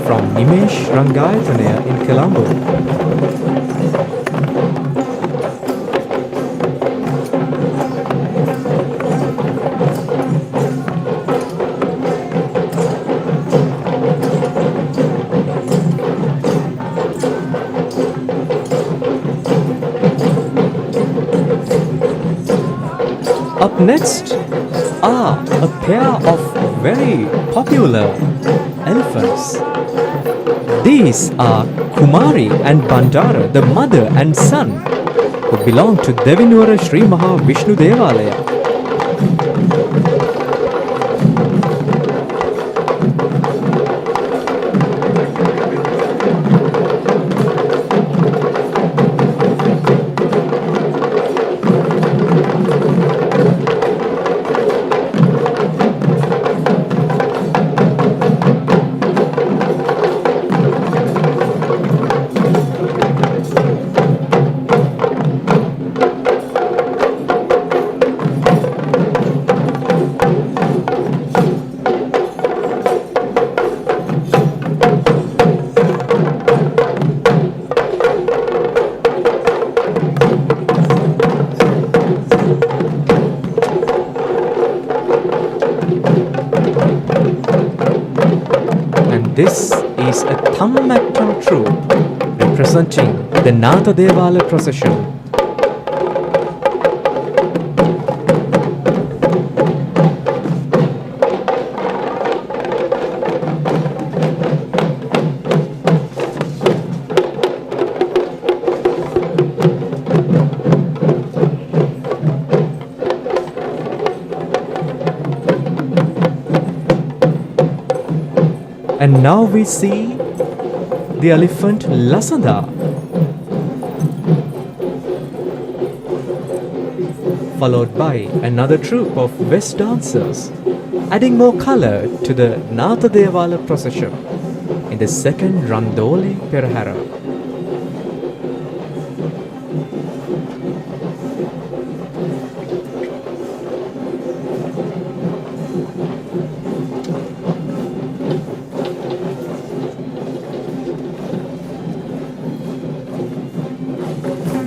from Nimesh Rangayatanaya in Colombo. Up next are a pair of very popular elephants. These are Kumari and Bandara, the mother and son, who belong to Devinura Sri Maha Vishnu Devalaya. This is a Thammatta troupe representing the Natha Devala procession. And now we see the elephant Lasada, followed by another troupe of West dancers, adding more color to the Natha Devala procession in the second Randoli Perahera.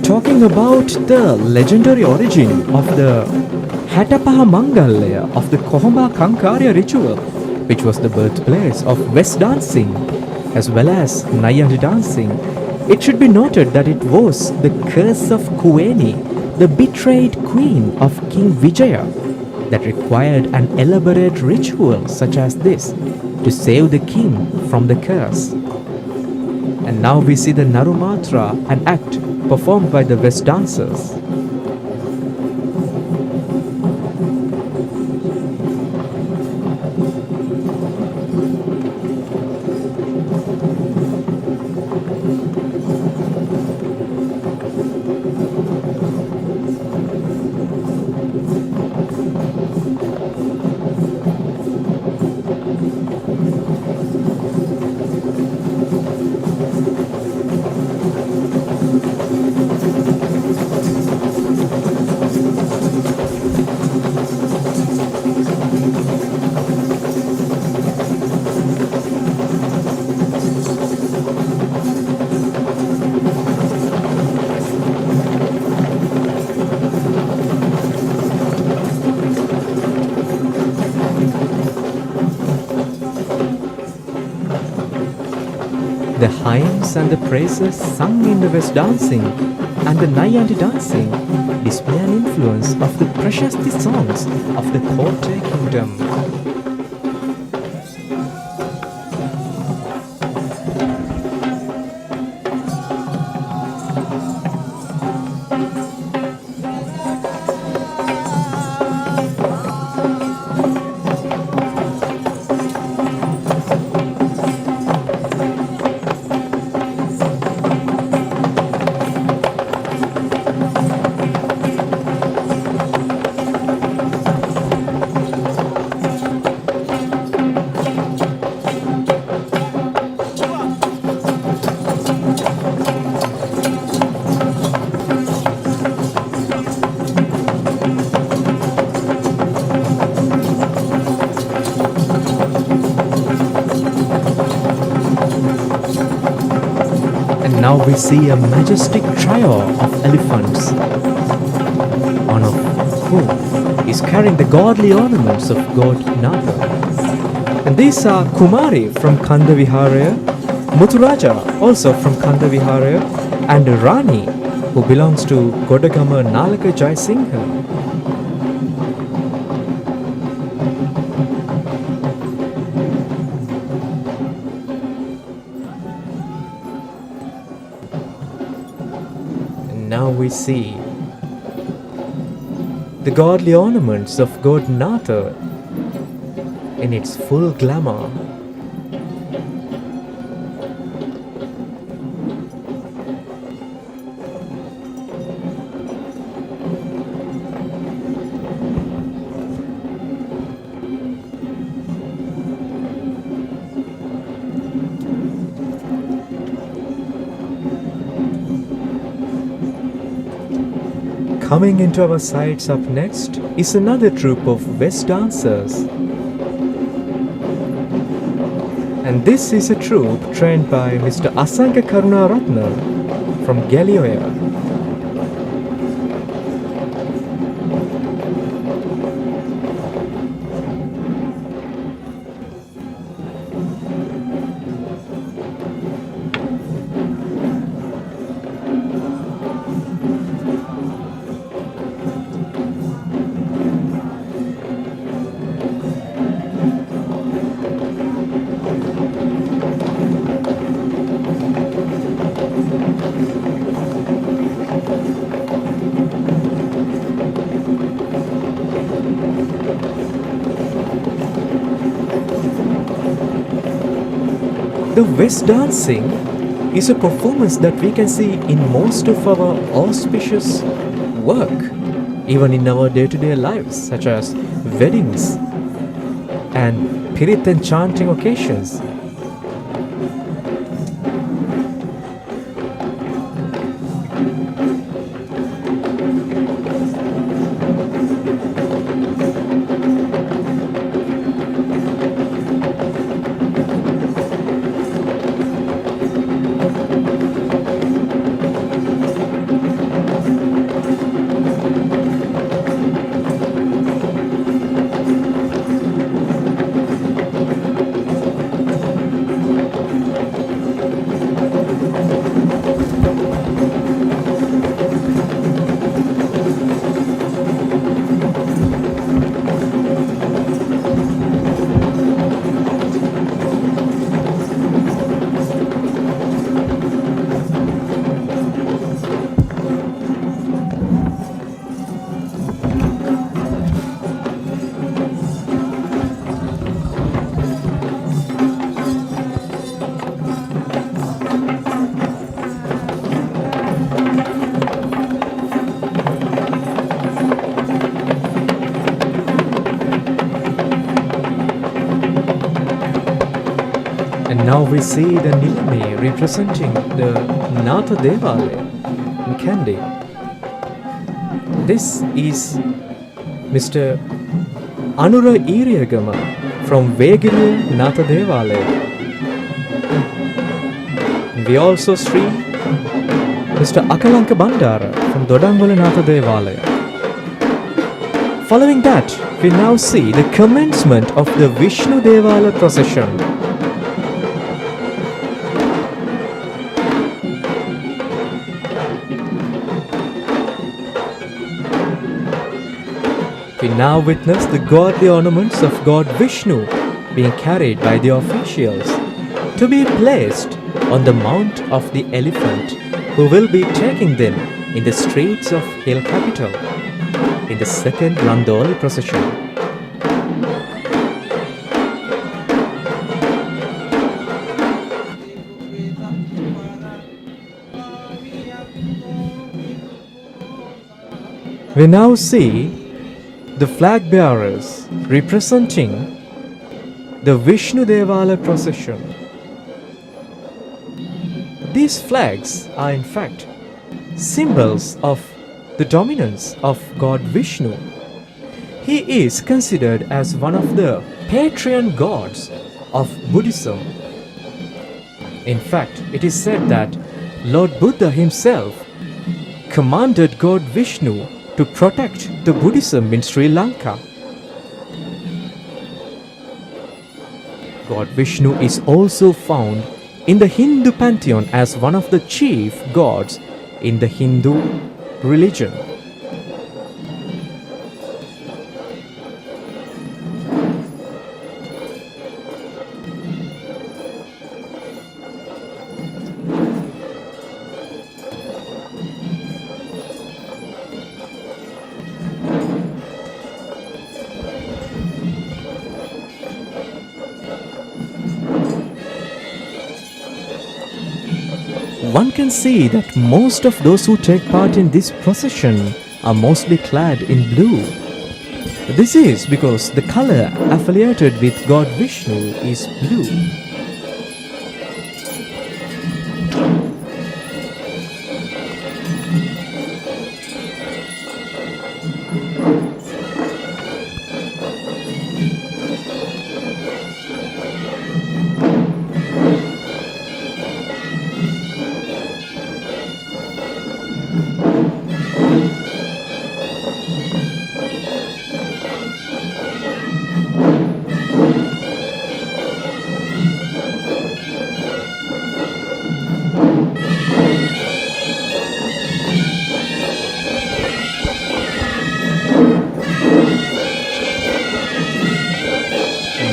Talking about the legendary origin of the Hatapaha Mangalaya of the Kohomba Kankarya ritual, which was the birthplace of West dancing, as well as Nayari dancing. It should be noted that it was the curse of Kuweni, the betrayed queen of King Vijaya, that required an elaborate ritual such as this to save the king from the curse. And now we see the Narumatra, an act performed by the West dancers. The hymns and the praises sung in the West dancing and the Nayandi dancing display an influence of the Prashasti songs of the Kotte kingdom. And now we see a majestic trio of elephants, one of whom is carrying the godly ornaments of god Nada. And these are Kumari from Kanda Viharaya, Muturaja also from Kanda Viharaya, and Rani who belongs to Kodagama Nalaka Jai Singha. Now we see the godly ornaments of god Nata in its full glamour. Coming into our sights up next is another troupe of West dancers. And this is a troupe trained by Mr. Asanka Karunaratna from Galileo. The West dancing is a performance that we can see in most of our auspicious work, even in our day-to-day lives, such as weddings and Pirit and chanting occasions. Now we see the Nilame representing the Natha Devalaya in Kandy. This is Mr. Anura Iriyagama from Vegiriya Natha Devalaya. We also see Mr. Akalanka Bandara from Dodangwala Natha Devalaya. Following that, we now see the commencement of the Vishnu Devala procession. We now witness the godly ornaments of God Vishnu being carried by the officials to be placed on the mount of the elephant, who will be taking them in the streets of hill capital in the second Randoli procession. We now see the flag bearers representing the Vishnu Devala procession. These flags are in fact symbols of the dominance of God Vishnu. He is considered as one of the patron gods of Buddhism. In fact, it is said that Lord Buddha himself commanded God Vishnu to protect the Buddhism in Sri Lanka. God Vishnu is also found in the Hindu pantheon as one of the chief gods in the Hindu religion. One can see that most of those who take part in this procession are mostly clad in blue. This is because the color affiliated with God Vishnu is blue.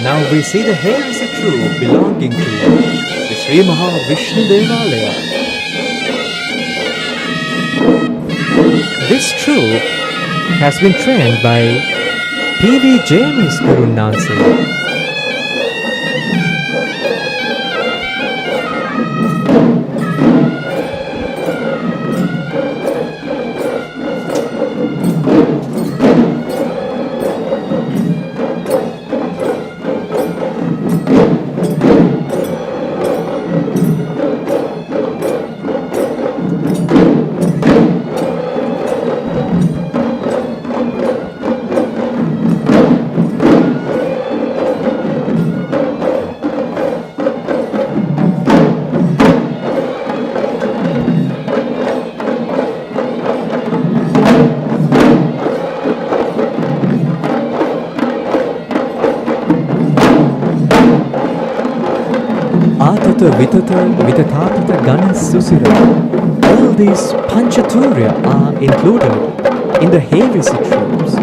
Now we see the heresy troop belonging to the Sri Mahavishnu Devalaya. This troop has been trained by P.V. James Guru Nansi. Atata Vitata Vitatata Gana Susira. All these Panchaturya are included in the heresy troops.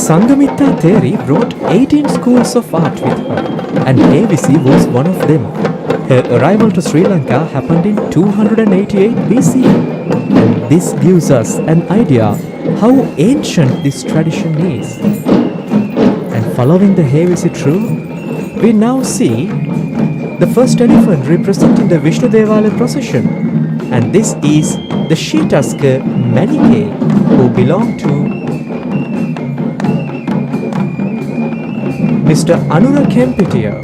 Sangamita Theri brought 18 schools of art with her, and Avisi was one of them. Her arrival to Sri Lanka happened in 288 BC. And this gives us an idea how ancient this tradition is. And following the Avisi true, we now see the first elephant representing the Vishnu Devala procession. And this is the she-tusker Manike, who belonged to Mr. Anura Kempitiya.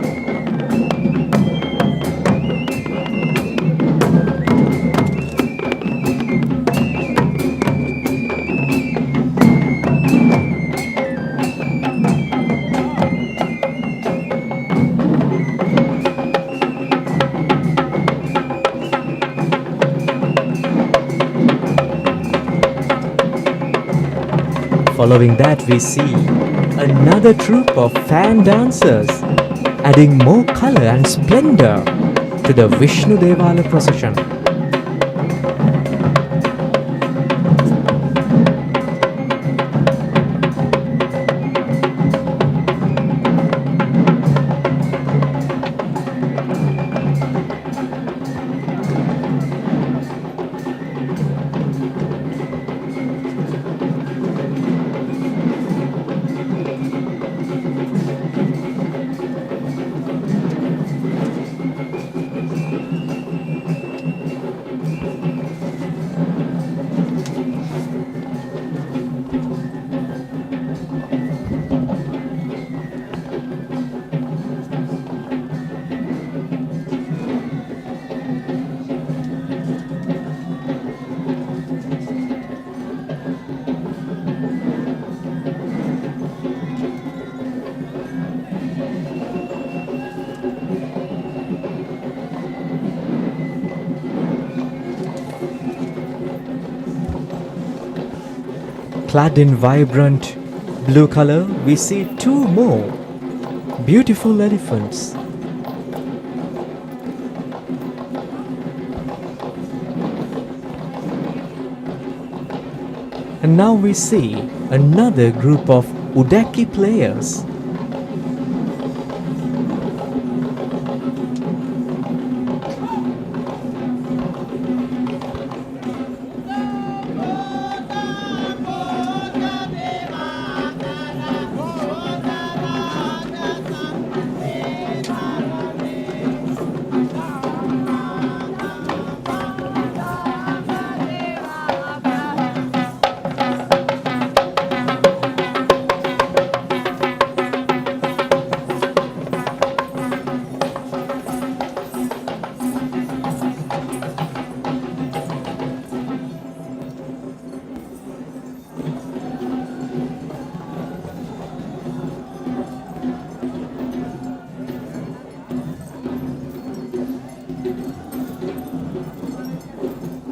Following that, we see another troupe of fan dancers adding more color and splendor to the Vishnu Devala procession. Clad in vibrant blue color, we see two more beautiful elephants. And now we see another group of Udaki players.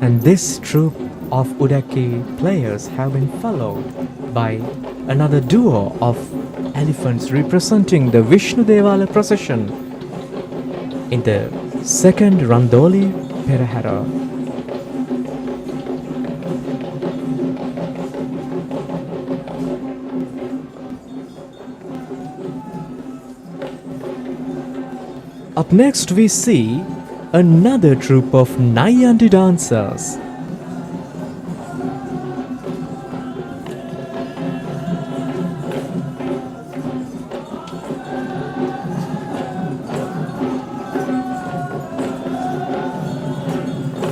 And this troupe of Udaki players have been followed by another duo of elephants representing the Vishnu Devala procession in the second Randoli Perahera. Up next we see another troupe of Nayandi dancers.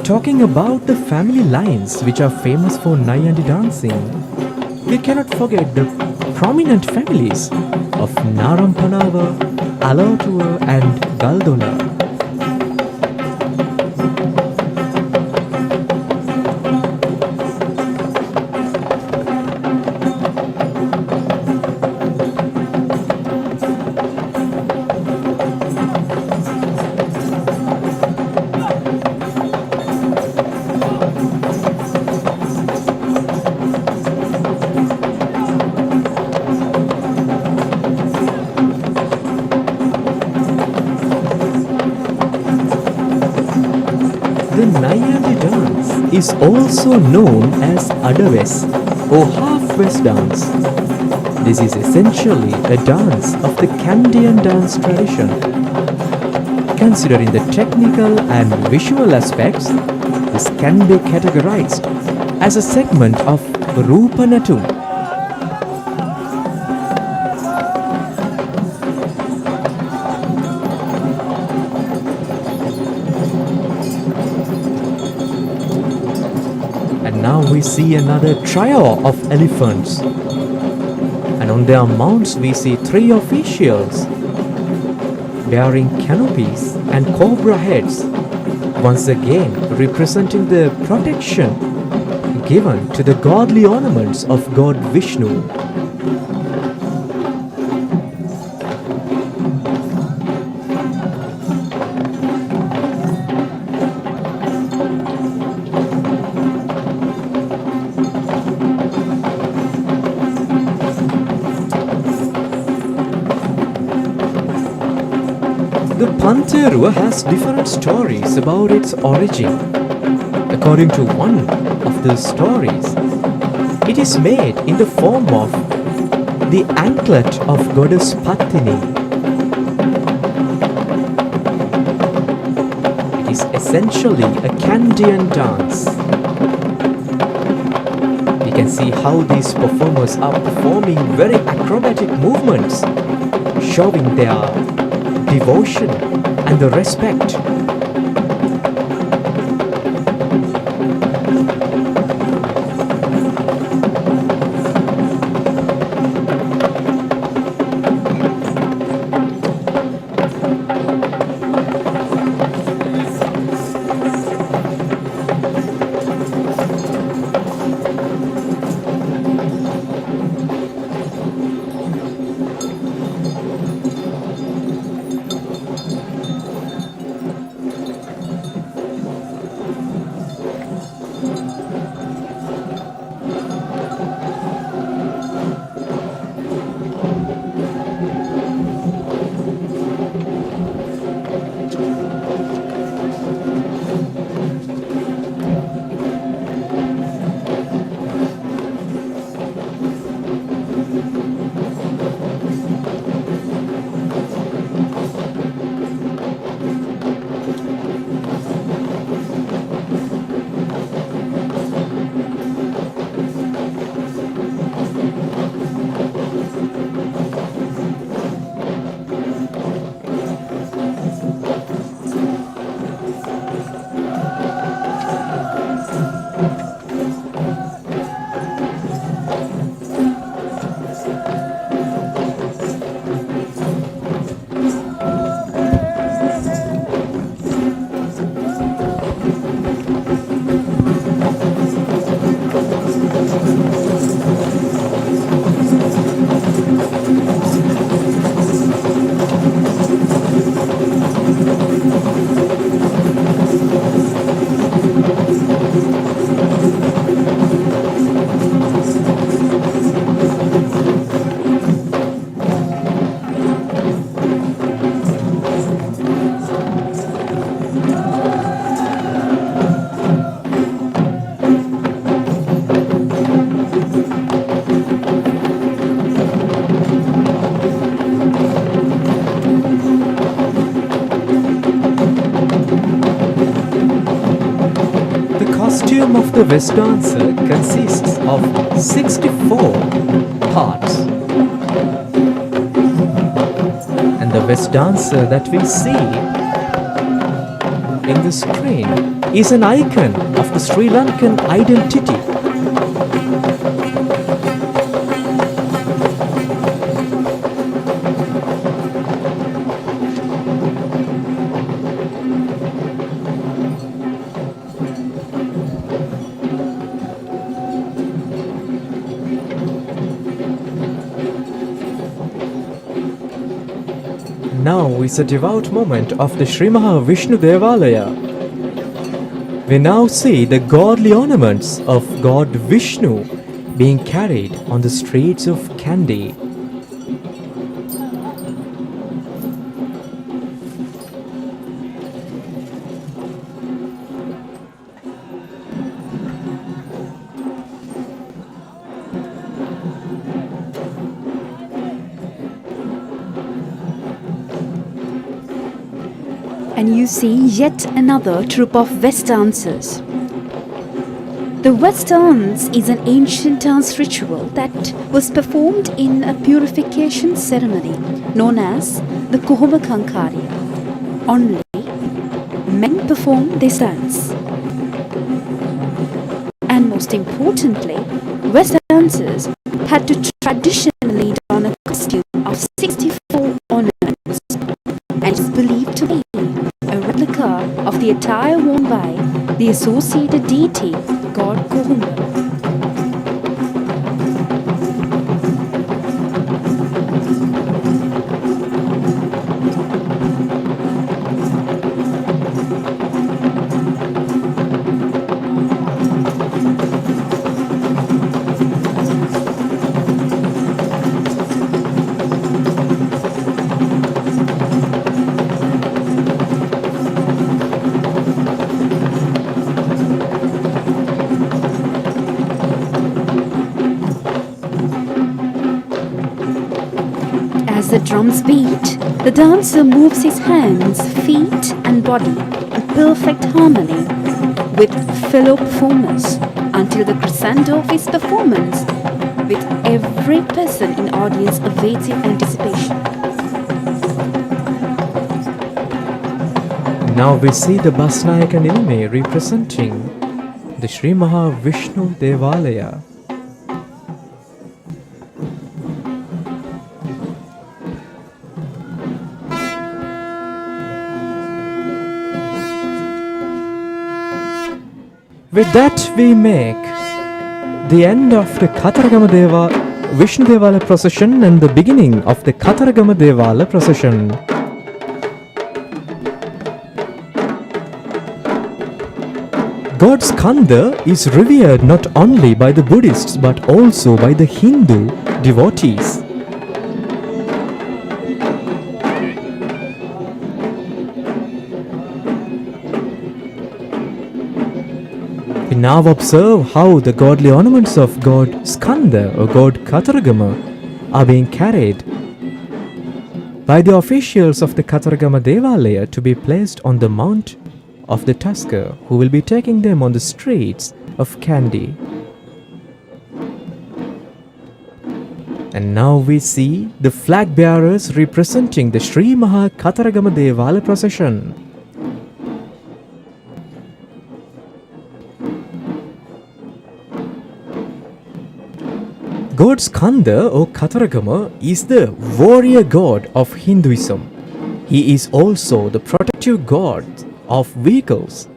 Talking about the family lines which are famous for Nayandi dancing, we cannot forget the prominent families of Narampanawa, Alautua and Galdola. The Nayandi dance is also known as Adaves or half-west dance. This is essentially a dance of the Kandian dance tradition. Considering the technical and visual aspects, this can be categorized as a segment of Rupa Natum. And now we see another trio of elephants. And on their mounts we see 3 officials bearing canopies and cobra heads, once again representing the protection given to the godly ornaments of God Vishnu. The Panterua has different stories about its origin. According to one of the stories, it is made in the form of the anklet of goddess Patini. It is essentially a Kandian dance. We can see how these performers are performing very acrobatic movements, showing their devotion and the respect. costume of the West dancer consists of 64 parts. And the West dancer that we see in the screen is an icon of the Sri Lankan identity. Now is a devout moment of the Sri Mahavishnu Devalaya. We now see the godly ornaments of God Vishnu being carried on the streets of Kandy. and you see yet another troupe of West dancers. The West dance is an ancient dance ritual that was performed in a purification ceremony known as the Kohoma Kankarya. Only men perform this dance. And most importantly, West dancers had to traditionally don a costume of 64 ornaments, and is believed to be a replica of the attire worn by the associated deity god Kohoma. As the drums beat, the dancer moves his hands, feet and body in perfect harmony with fellow performers until the crescendo of his performance, with every person in audience awaiting anticipation. Now we see the Basnayak and Ilme representing the Sri Mahavishnu Devalaya. With that, we make the end of the Kataragama Vishnu Devala procession and the beginning of the Kataragama Devala procession. God Skanda is revered not only by the Buddhists but also by the Hindu devotees. We now observe how the godly ornaments of God Skanda or God Kataragama are being carried by the officials of the Kataragama Devalaya to be placed on the mount of the Tusker, who will be taking them on the streets of Kandy. And now we see the flag bearers representing the Sri Maha Kataragama Devala procession. God Skanda or Kataragama is the warrior god of Hinduism. He is also the protective god of vehicles.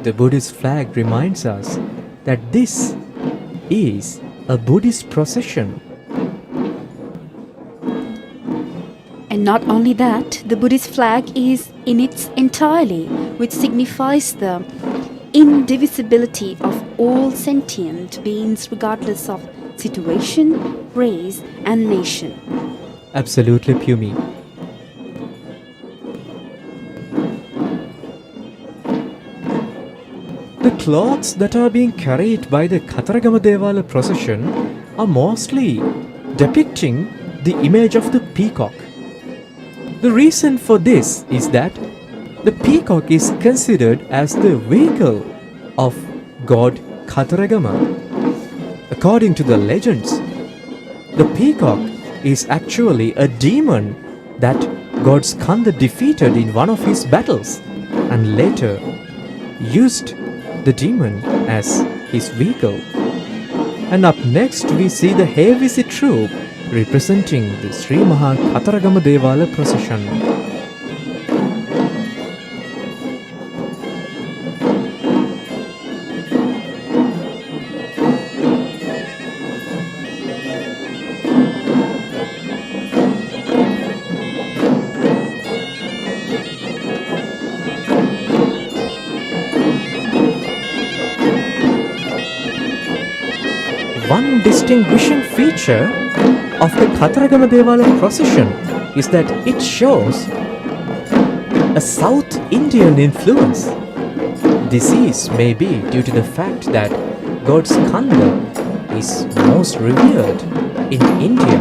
The Buddhist flag reminds us that this is a Buddhist procession. And not only that, the Buddhist flag is in its entirely, which signifies the indivisibility of all sentient beings regardless of situation, race and nation. Absolutely, Pumi. The cloths that are being carried by the Kataragama Devala procession are mostly depicting the image of the peacock. The reason for this is that the peacock is considered as the vehicle of god Kataragama. According to the legends, the peacock is actually a demon that god Skanda defeated in one of his battles and later used the demon as his vehicle. And up next we see the Hevisi troop representing the Sri Maha Kataragama Devala procession. One distinguishing feature of the Kataragama Devala procession is that it shows a South Indian influence. This is maybe due to the fact that God's Kanda is most revered in India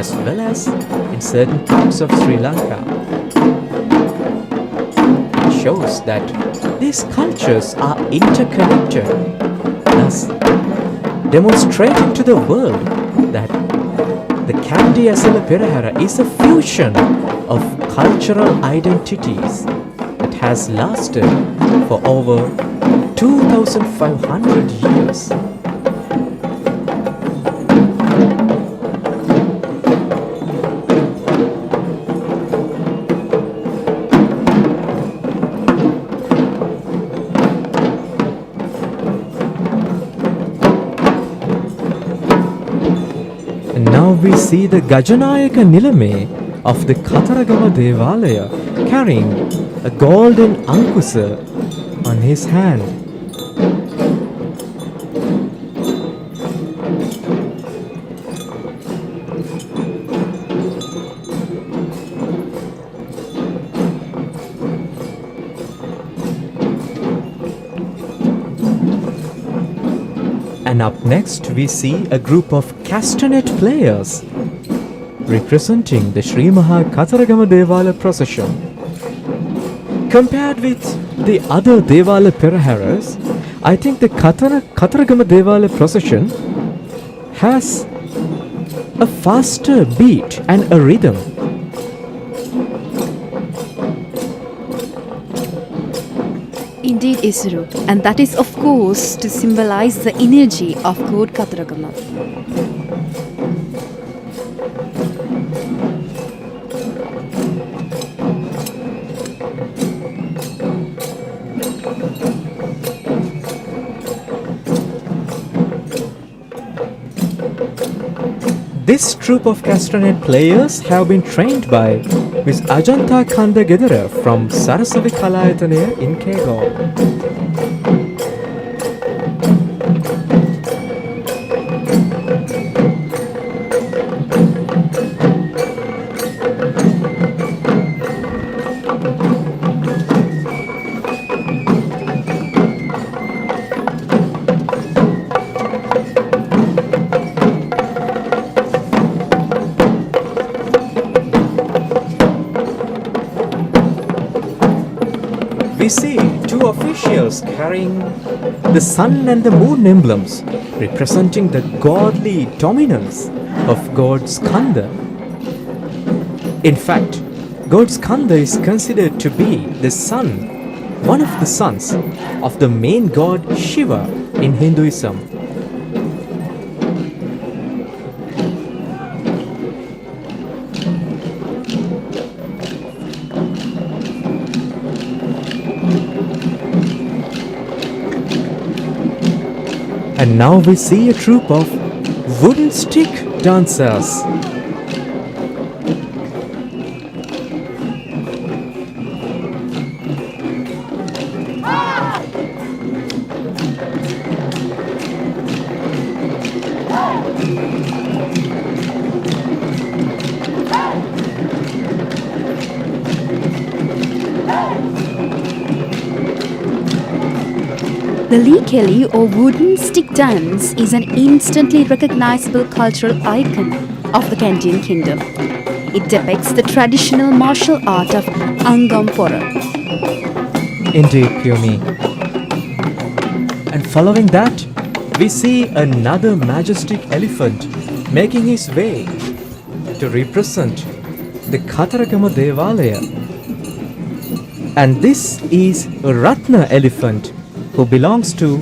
as well as in certain parts of Sri Lanka. It shows that these cultures are interconnected, thus demonstrating to the world that the Kandy Esala Perahera is a fusion of cultural identities that has lasted for over 2,500 years. And now we see the Gajanayaka Nilame of the Kataragama Devalaya carrying a golden ankusa on his hand. And up next we see a group of castanet players representing the Sri Maha Kataragama Devala procession. Compared with the other Devala Peraheras, I think the Kataragama Devala procession has a faster beat and a rhythm. Indeed, Isru, and that is of course to symbolize the energy of God Kataragama. This troupe of castanet players have been trained by Miss Ajanta Kanda Gedara from Sarasavi Kalayatanaya in Kegor. We see two officials carrying the sun and the moon emblems representing the godly dominance of God's Kanda. In fact, God's Kanda is considered to be the son, one of the sons of the main god Shiva in Hinduism. And now we see a troupe of wooden stick dancers. The Likeli or wooden stick dance is an instantly recognizable cultural icon of the Kandyan kingdom. It depicts the traditional martial art of Angampora. Indeed, Pyomi. And following that, we see another majestic elephant making his way to represent the Kataragama Devalaya. And this is a Ratna elephant who belongs to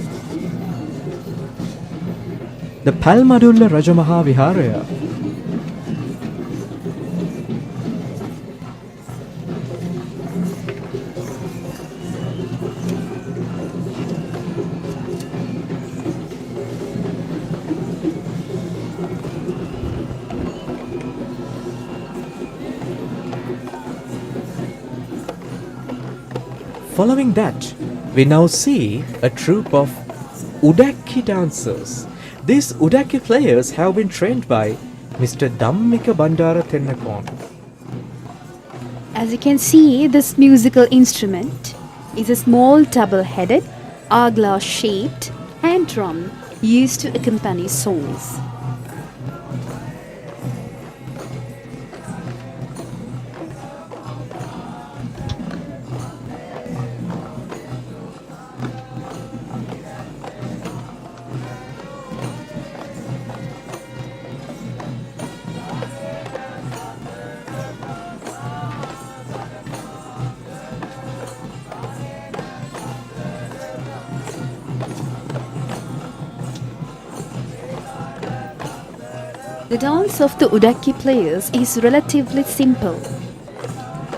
the Palmadulla Rajamaha Viharaya. Following that, we now see a troupe of Udakki dancers. These Udakki players have been trained by Mr. Dhammika Bandara Tennakon. As you can see, this musical instrument is a small double-headed, hourglass-shaped hand drum used to accompany songs. The dance of the Udaki players is relatively simple,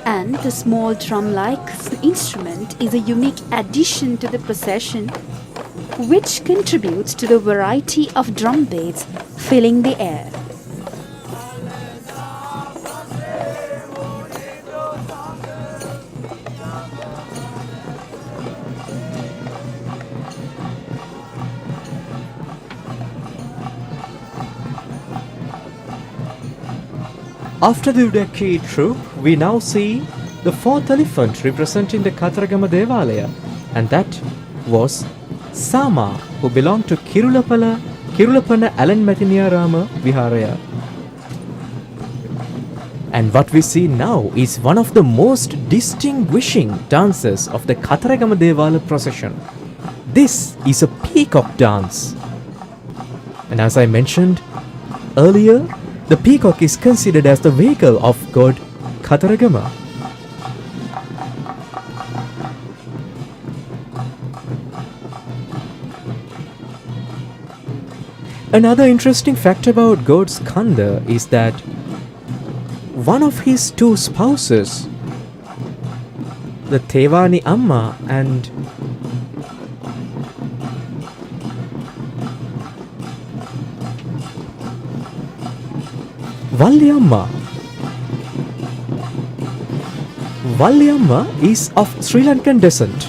and the small drum-like instrument is a unique addition to the procession, which contributes to the variety of drum beats filling the air. After the Udaki troop, we now see the fourth elephant representing the Kataragama Devalaya, and that was Sama, who belonged to Kirulapana Alanmatiniyarama Viharaya. And what we see now is one of the most distinguishing dances of the Kataragama Devala procession. This is a peacock dance. And as I mentioned earlier, the peacock is considered as the vehicle of god Kataragama. Another interesting fact about god Skanda is that one of his two spouses, the Tevani Amma and Valliamma is of Sri Lankan descent.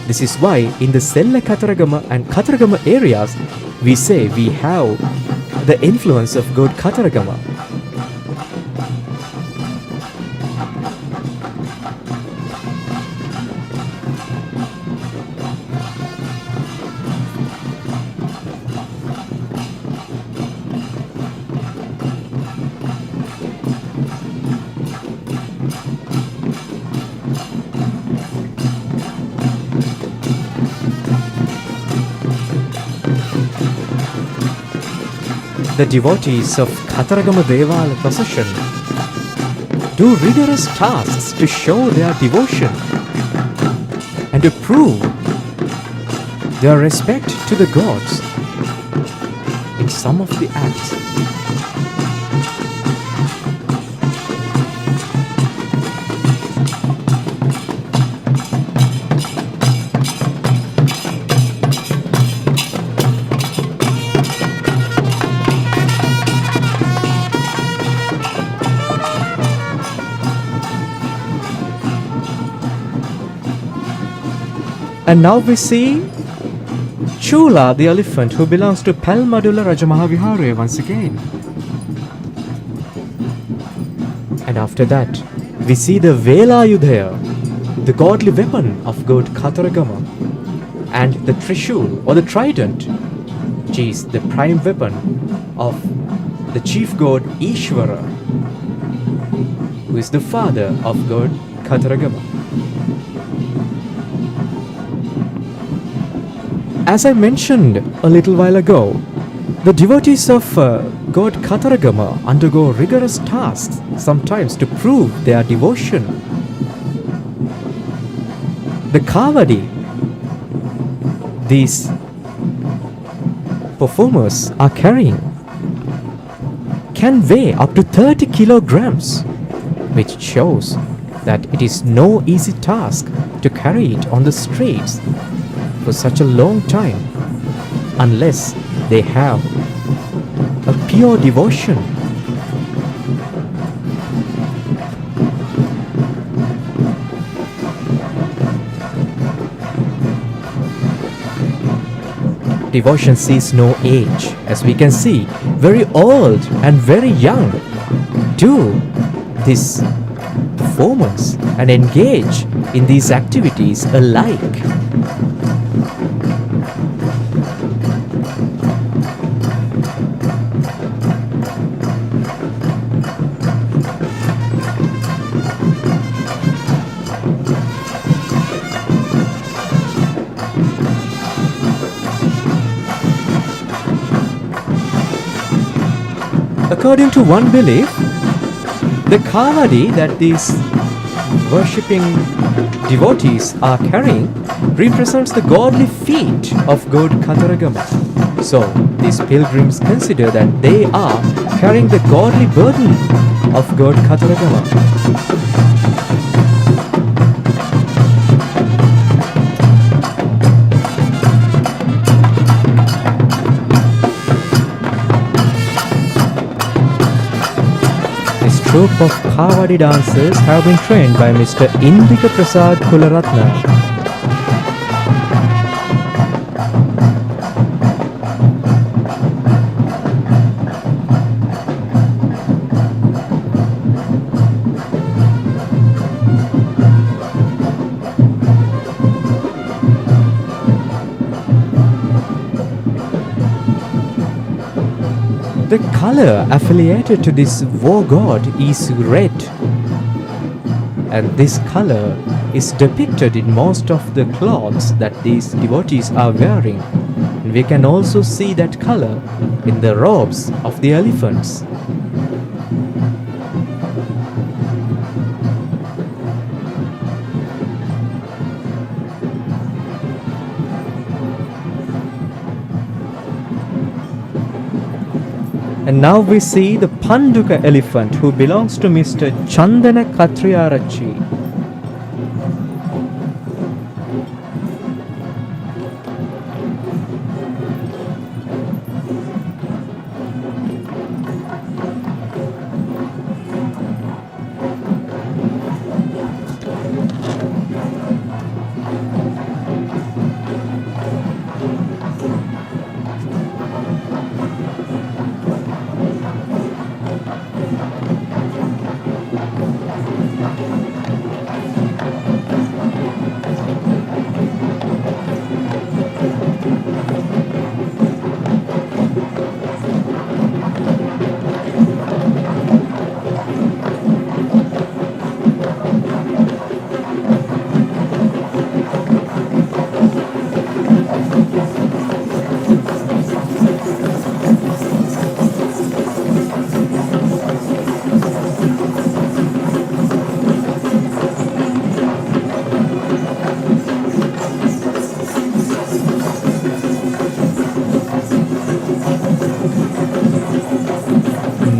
This is why in the Sella Kataragama and Kataragama areas we say we have the influence of god Kataragama. The devotees of Kataragama Devala procession do rigorous tasks to show their devotion and to prove their respect to the gods in some of the acts. And now we see Chula the elephant, who belongs to Palmadula Rajamahavihare once again. And after that, we see the Velayudhaya, the godly weapon of god Kataragama, and the Trishul or the trident, which is the prime weapon of the chief god Ishvara, who is the father of god Kataragama. As I mentioned a little while ago, the devotees of god Kataragama undergo rigorous tasks sometimes to prove their devotion. The Kavadi these performers are carrying can weigh up to 30 kilograms, which shows that it is no easy task to carry it on the streets for such a long time unless they have a pure devotion. Devotion sees no age, as we can see. Very old and very young do this performance and engage in these activities alike. According to one belief, the kavadi that these worshipping devotees are carrying represents the godly feet of God Kataragama. So, these pilgrims consider that they are carrying the godly burden of God Kataragama. Group of Kavadi dancers have been trained by Mr. Indika Prasad Kularatna. The color affiliated to this war god is red, and this color is depicted in most of the clothes that these devotees are wearing. And we can also see that color in the robes of the elephants. And now we see the Panduka elephant who belongs to Mr. Chandana Katriyarachi.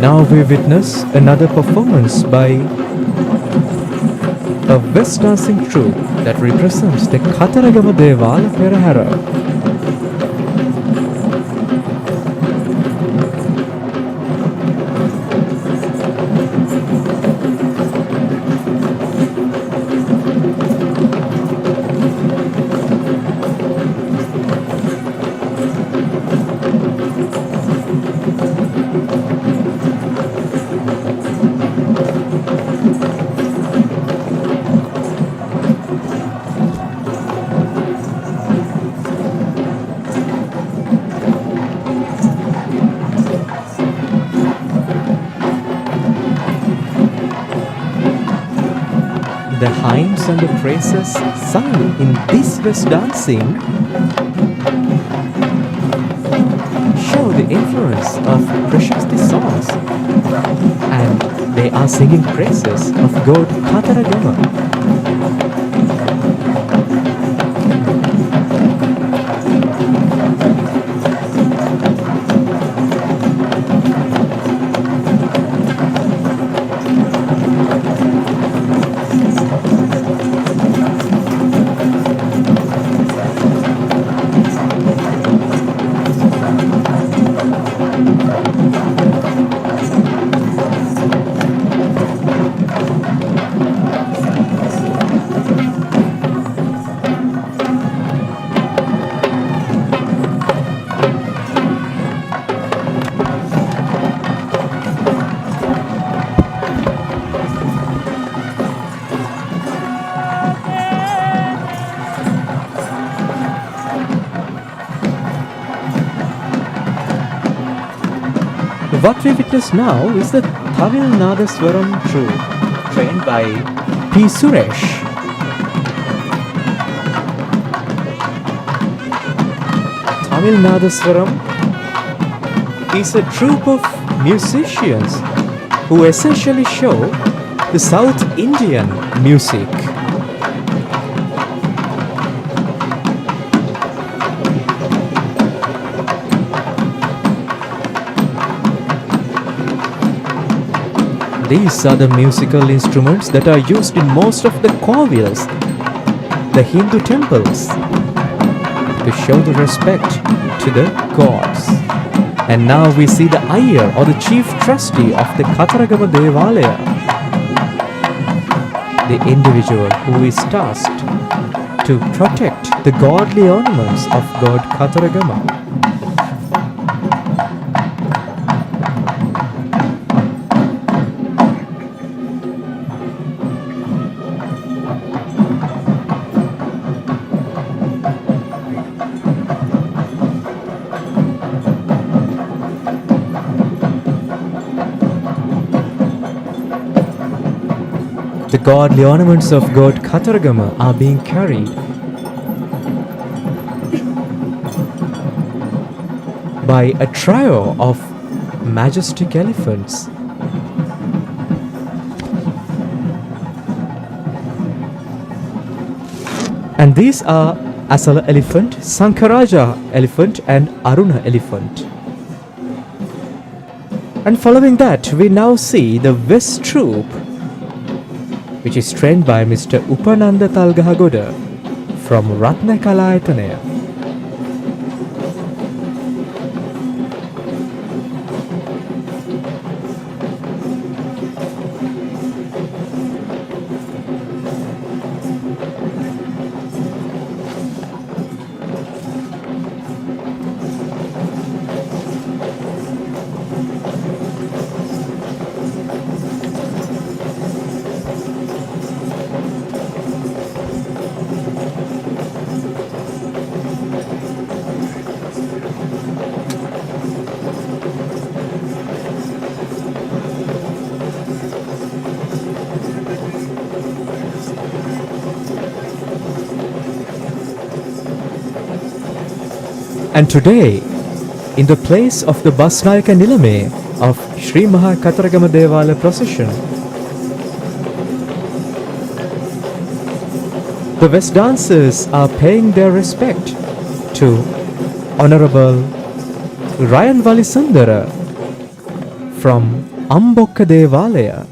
Now we witness another performance by a West dancing troupe that represents the Kandy Esala Perahera. The hymns and the praises sung in this West dancing show the influence of Prashasti songs, and they are singing praises of God Kataragama. what we witness now is the Tamil Nadaswaram troupe, trained by P. Suresh. Tamil Nadaswaram is a troupe of musicians who essentially show the South Indian music. These are the musical instruments that are used in most of the kavyas, the Hindu temples, to show the respect to the gods. And now we see the Iyer, or the chief trustee of the Katharagama Devalaya, the individual who is tasked to protect the godly ornaments of God Katharagama. The godly ornaments of God Katharagama are being carried by a trio of majestic elephants. And these are Asala elephant, Sankaraja elephant and Aruna elephant. And following that, we now see the West troupe, which is trained by Mr. Upananda Talgahagoda from Ratnakalayatanaya. And today, in the place of the Basnayaka Nilame of Sri Maha Katharagama Devala Procession, the West dancers are paying their respect to Honorable Ryan Valisundara from Ambokka Devalaya.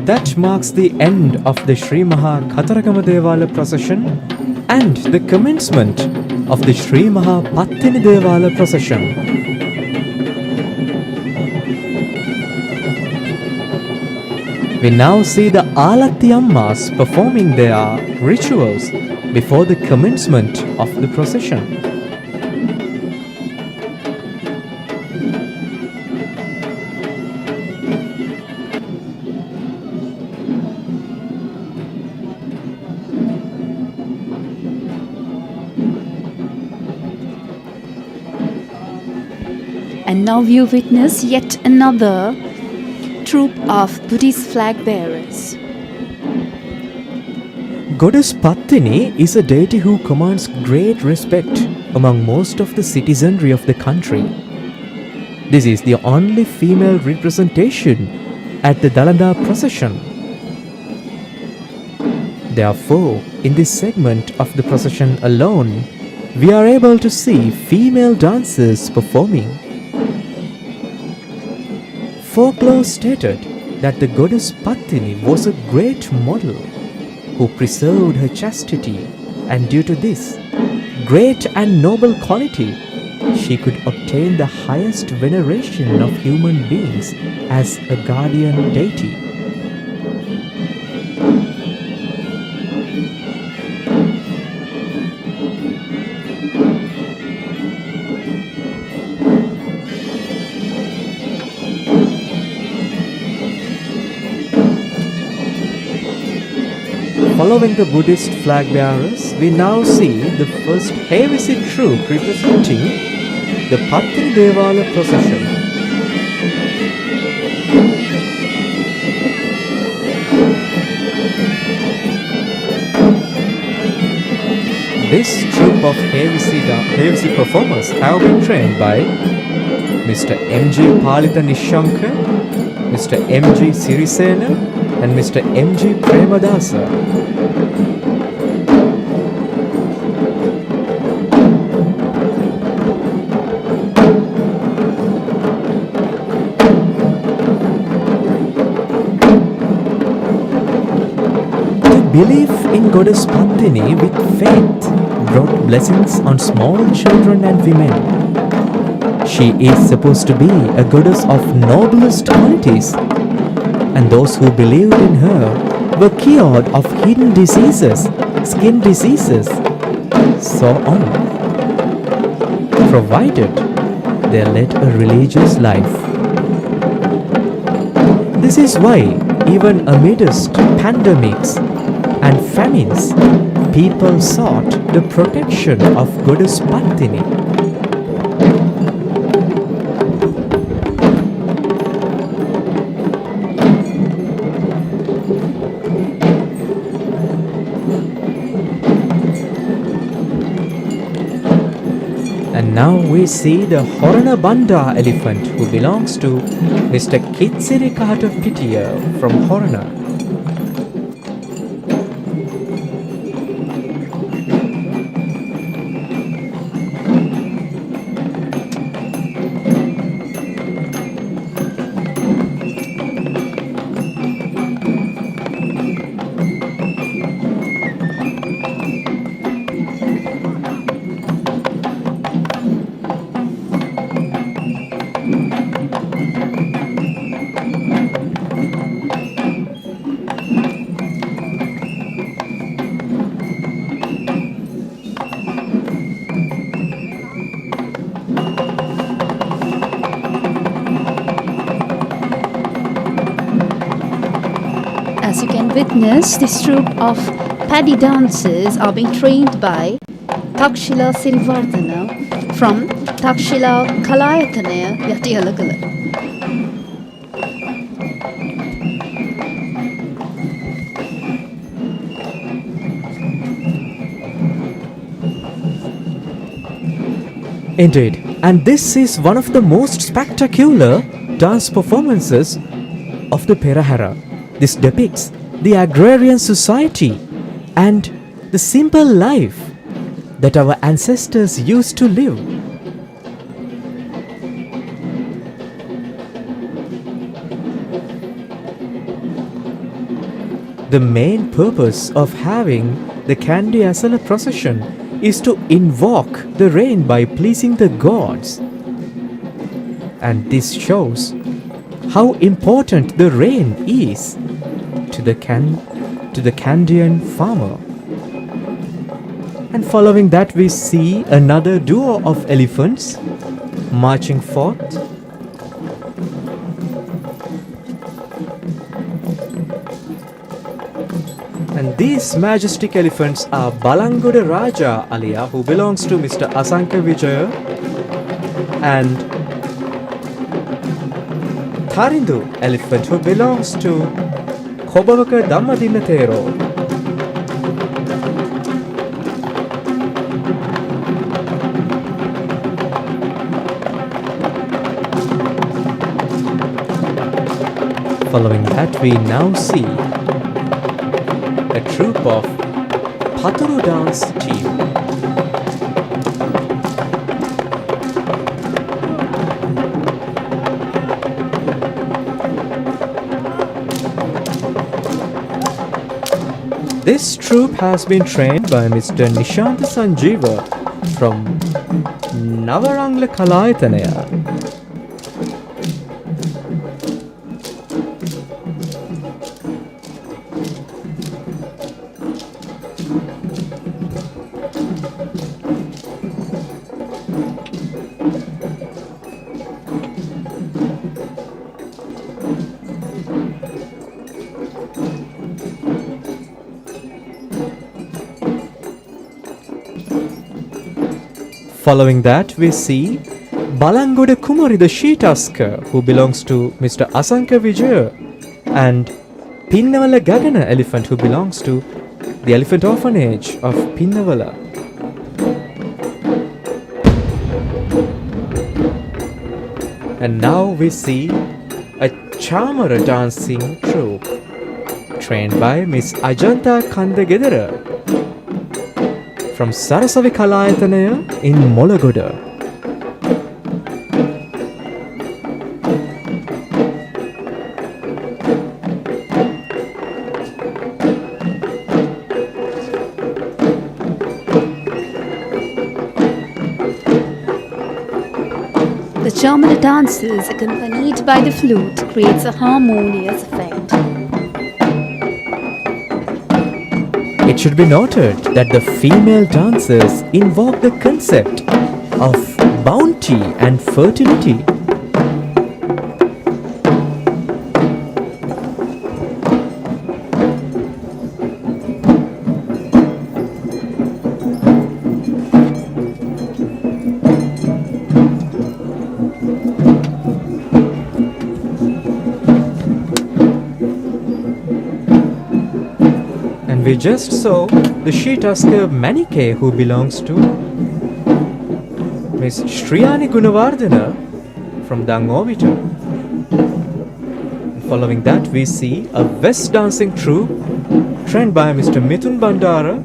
That marks the end of the Sri Maha Katharagama Devala procession and the commencement of the Sri Maha Pattini Devala procession. We now see the Alatti Ammas performing their rituals before the commencement of the procession. And now you witness yet another troop of Buddhist flag bearers. Goddess Pattini is a deity who commands great respect among most of the citizenry of the country. This is the only female representation at the Randoli Procession. Therefore, in this segment of the procession alone, we are able to see female dancers performing. Folklore stated that the goddess Pattini was a great model who preserved her chastity, and due to this great and noble quality, she could obtain the highest veneration of human beings as a guardian deity. Following the Buddhist flag bearers, we now see the first Hevisi troop representing the Kandy Esala Procession. This troop of Hevisi performers have been trained by Mr. M.G. Palita Nishanka, Mr. M.G. Sirisena, and Mr. M.G. Premadasa. Belief in Goddess Pattini with faith brought blessings on small children and women. She is supposed to be a goddess of noblest qualities, and those who believed in her were cured of hidden diseases, skin diseases, so on, provided they led a religious life. This is why, even amidst pandemics and famines, people sought the protection of Goddess Pattini. And now we see the Horana Banda elephant, who belongs to Mr. Kitsiri Pitiya from Horana. As you can witness, this troupe of paddy dancers are being trained by Takshila Sirivardhana from Takshila Kalayatanaya Yatiyalagala. Indeed, and this is one of the most spectacular dance performances of the Perahera. This depicts the agrarian society and the simple life that our ancestors used to live. The main purpose of having the Kandy Esala Procession is to invoke the rain by pleasing the gods. And this shows how important the rain is to the Kandian farmer. And following that, we see another duo of elephants marching forth. And these majestic elephants are Balangoda Raja Alia, who belongs to Mr. Asanka Vijaya, and Karindu elephant who belongs to Kobavaka Dhammadinnathero. Following that, we now see a troupe of Paturu dance team. This troupe has been trained by Mr. Nishanta Sanjeeva from Navarangla Kalayatanaya. Following that, we see Balangoda Kumari, the she-tusker, who belongs to Mr. Asanka Vijaya, and Pinnavala Gagana elephant, who belongs to the elephant orphanage of Pinnavala. And now we see a Chamara dancing troupe, trained by Miss Ajanta Kandagedara from Sarasavi Kalayatanaya in Molagoda. The Chamara dances accompanied by the flute creates a harmonious effect. It should be noted that the female dancers invoke the concept of bounty and fertility. We just saw the she-tusker Manike, who belongs to Miss Shriyani Gunawardena from Dangovita. Following that, we see a West dancing troupe trained by Mr. Mithun Bandara.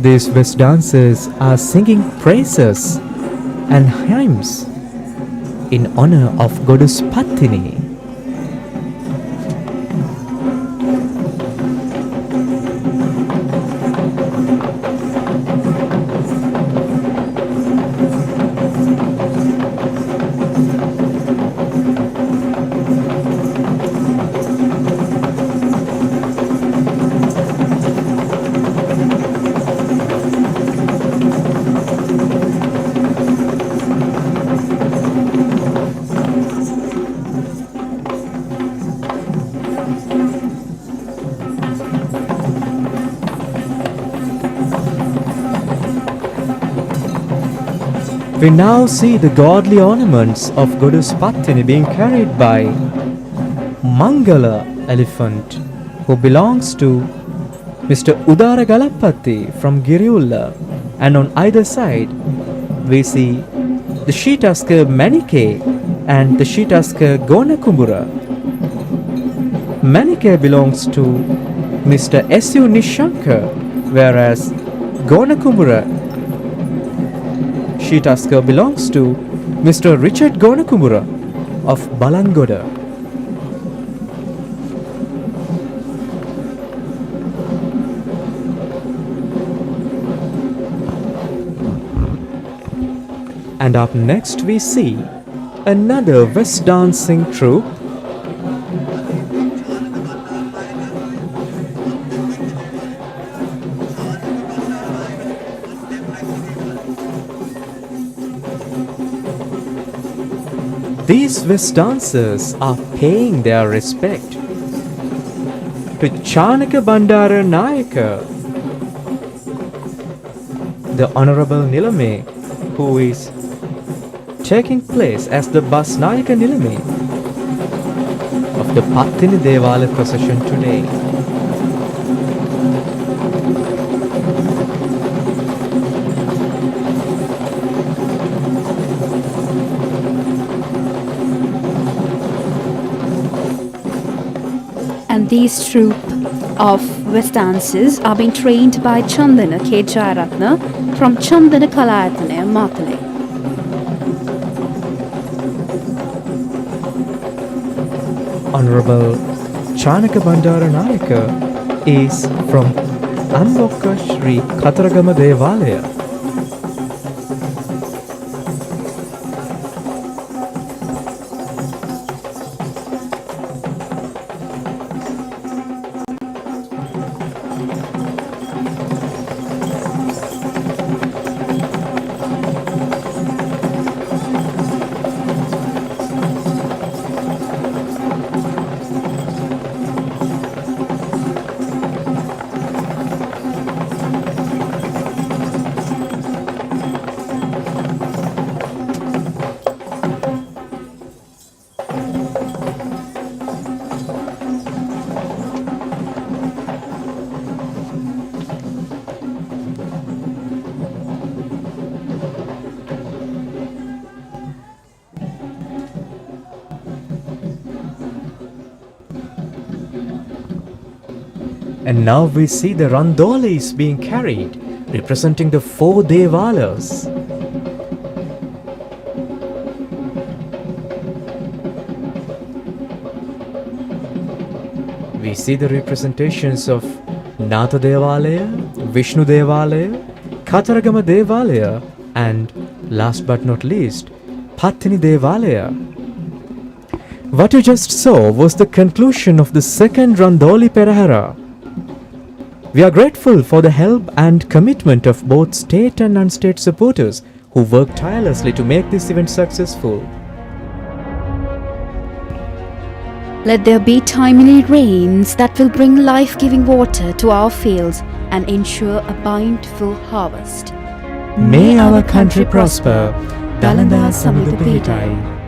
These West dancers are singing praises and hymns in honor of Goddess Pattini. We now see the godly ornaments of Goddess Pattini being carried by Mangala elephant, who belongs to Mr. Udara Galapatti from Giriulla, and on either side we see the she-tusker Manike and the she-tusker Gonakumbura. Manike belongs to Mr. S.U. Nishankar, whereas Gonakumbura she-tusker belongs to Mr. Richard Gonakumbura of Balangoda. And up next we see another West dancing troupe. These West dancers are paying their respect to Chanaka Bandara Nayaka, the Honorable Nilame, who is taking place as the Bus Nayaka Nilame of the Pattini Devala procession today. And these troupe of West dancers are being trained by Chandana K. Jayaratna from Chandana Kalayatane, Matale. Honorable Chanaka Bandara Nayaka is from Ambokka Shri Kataragama Devalaya. And now we see the Randolis being carried, representing the 4 Devalas. We see the representations of Natha Devalaya, Vishnu Devalaya, Kataragama Devalaya, and last but not least, Pattini Devalaya. What you just saw was the conclusion of the second Randoli Perahera. We are grateful for the help and commitment of both state and non-state supporters who worked tirelessly to make this event successful. Let there be timely rains that will bring life-giving water to our fields and ensure a bountiful harvest. May our country prosper. Dalanda Samudupethai.